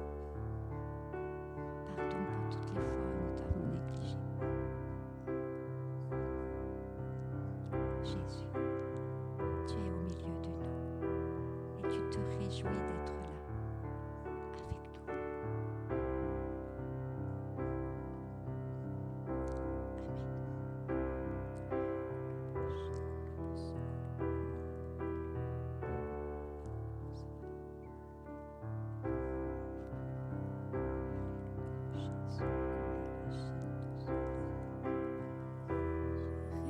Pardon pour toutes les fois où nous t'avons négligé. Jésus, tu es au milieu de nous et tu te réjouis d'être là avec nous.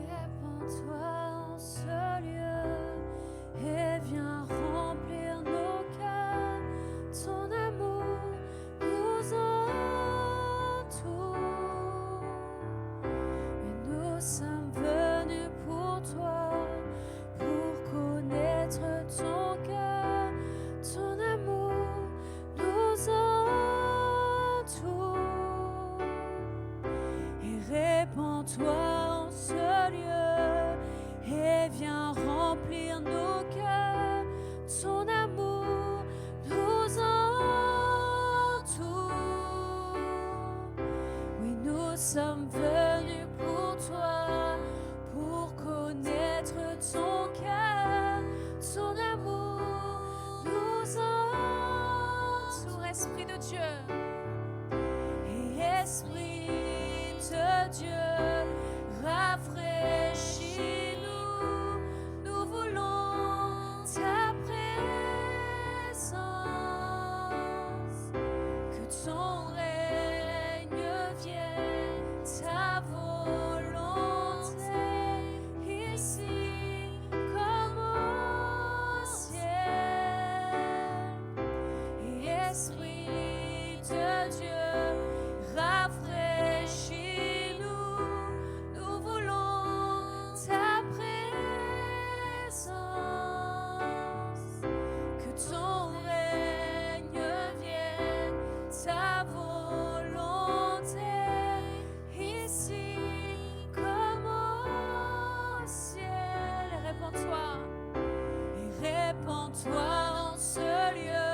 Répands-toi en ce lieu et viens remplir nos cœurs. Ton amour nous entoure. Et nous sommes venus pour toi, pour connaître ton cœur. Ton amour nous entoure. Et répands-toi en ce lieu et viens remplir nos cœurs. Ton amour nous entoure. Oui, nous sommes venus pour toi, pour connaître ton cœur. Ton amour nous entoure. Esprit de Dieu. Et Esprit de Dieu, rafraîchis-nous. Nous voulons ta présence. Que ton règne vienne, ta volonté, ici comme au ciel. Et Esprit de Dieu, rafraîchis-nous. Nous voulons ta présence. Que ton règne vienne, ta volonté, ici comme au ciel. Et répands-toi en ce lieu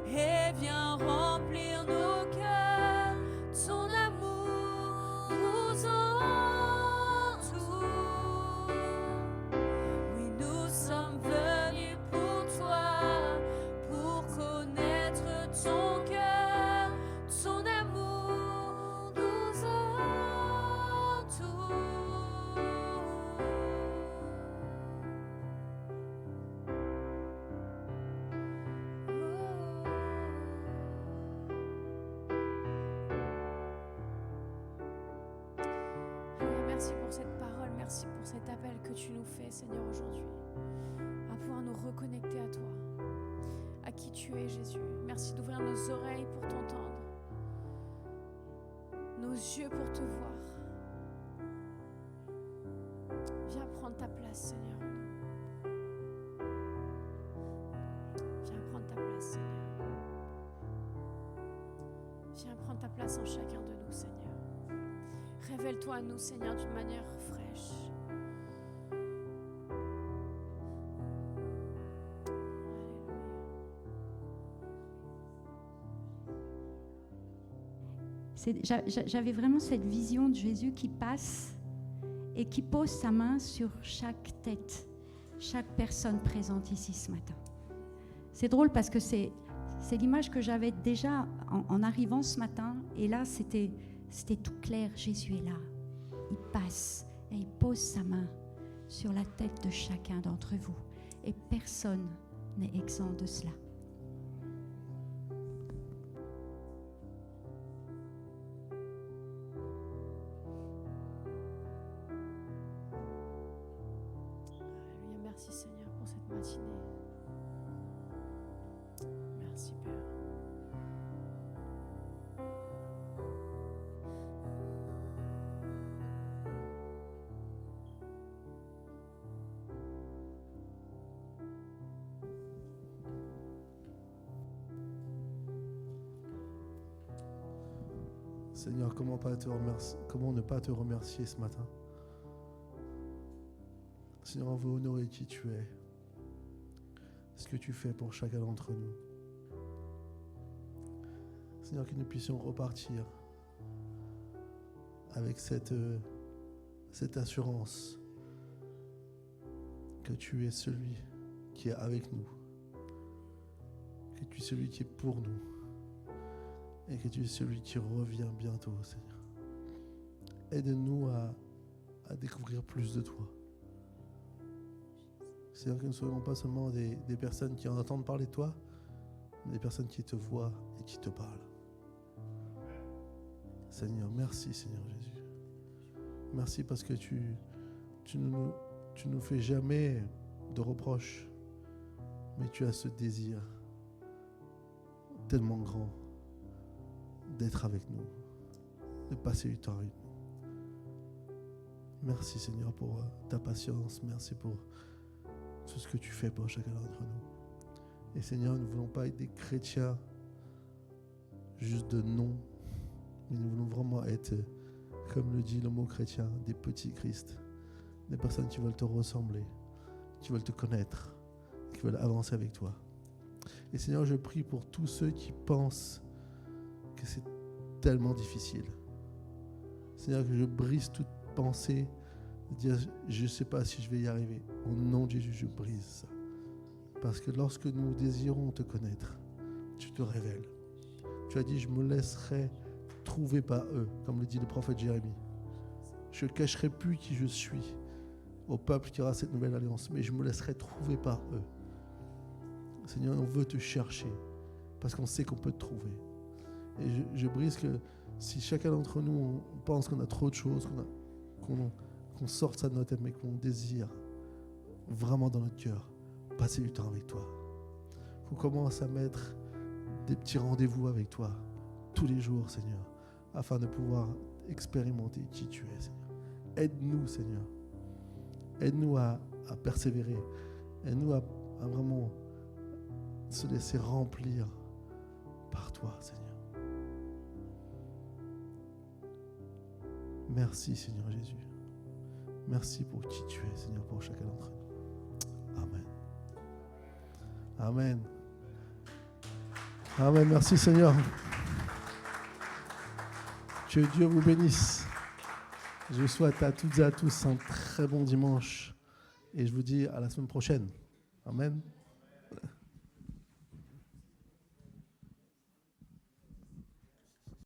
et viens remplir nos cœurs. Ton amour nous entoure. Oui, nous sommes venus pour toi, pour connaître ton cœur. Ton amour nous entoure. Merci pour cette parole, merci pour cet appel que tu nous fais, Seigneur, aujourd'hui, à pouvoir nous reconnecter à toi, à qui tu es, Jésus. Merci d'ouvrir nos oreilles pour t'entendre, nos yeux pour te voir. Viens prendre ta place, Seigneur. Viens prendre ta place, Seigneur. Viens prendre ta place en chacun de nous, Seigneur. Révèle-toi à nous, Seigneur, d'une manière fraîche. J'avais vraiment cette vision de Jésus qui passe et qui pose sa main sur chaque tête, chaque personne présente ici ce matin. C'est drôle parce que c'est l'image que j'avais déjà en arrivant ce matin, et là c'était tout clair. Jésus est là, il passe et il pose sa main sur la tête de chacun d'entre vous, et personne n'est exempt de cela. Alléluia, merci Seigneur pour cette matinée. Merci Père. Seigneur, comment ne pas te remercier ce matin? Seigneur, on veut honorer qui tu es, ce que tu fais pour chacun d'entre nous. Seigneur, que nous puissions repartir avec cette assurance que tu es celui qui est avec nous, que tu es celui qui est pour nous et que tu es celui qui revient bientôt, Seigneur. Aide-nous à découvrir plus de toi. Seigneur, que nous ne soyons pas seulement des personnes qui entendent parler de toi, mais des personnes qui te voient et qui te parlent. Seigneur, merci Seigneur Jésus. Merci parce que tu nous fais jamais de reproches, mais tu as ce désir tellement grand d'être avec nous, de passer du temps avec nous. Merci Seigneur pour ta patience, merci pour tout ce que tu fais pour chacun d'entre nous. Et Seigneur, nous ne voulons pas être des chrétiens juste de nom, mais nous voulons vraiment être, comme le dit le mot chrétien, des petits Christ, des personnes qui veulent te ressembler, qui veulent te connaître, qui veulent avancer avec toi. Et Seigneur, je prie pour tous ceux qui pensent que c'est tellement difficile. Seigneur, que je brise toute pensée de dire je ne sais pas si je vais y arriver. Au nom de Jésus, je brise ça. Parce que lorsque nous désirons te connaître, tu te révèles. Tu as dit je me laisserai trouver par eux, comme le dit le prophète Jérémie. Je ne cacherai plus qui je suis au peuple qui aura cette nouvelle alliance, mais je me laisserai trouver par eux. Seigneur, on veut te chercher parce qu'on sait qu'on peut te trouver. Et je brise que si chacun d'entre nous, on pense qu'on a trop de choses, qu'on sorte ça de notre tête, mais qu'on désire vraiment dans notre cœur passer du temps avec toi. Qu'on commence à mettre des petits rendez-vous avec toi tous les jours, Seigneur, afin de pouvoir expérimenter qui tu es, Seigneur. Aide-nous, Seigneur. Aide-nous à persévérer. Aide-nous à vraiment se laisser remplir par toi, Seigneur. Merci, Seigneur Jésus. Merci pour qui tu es, Seigneur, pour chacun d'entre nous. Amen. Amen. Amen. Merci, Seigneur. Que Dieu vous bénisse. Je souhaite à toutes et à tous un très bon dimanche. Et je vous dis à la semaine prochaine. Amen.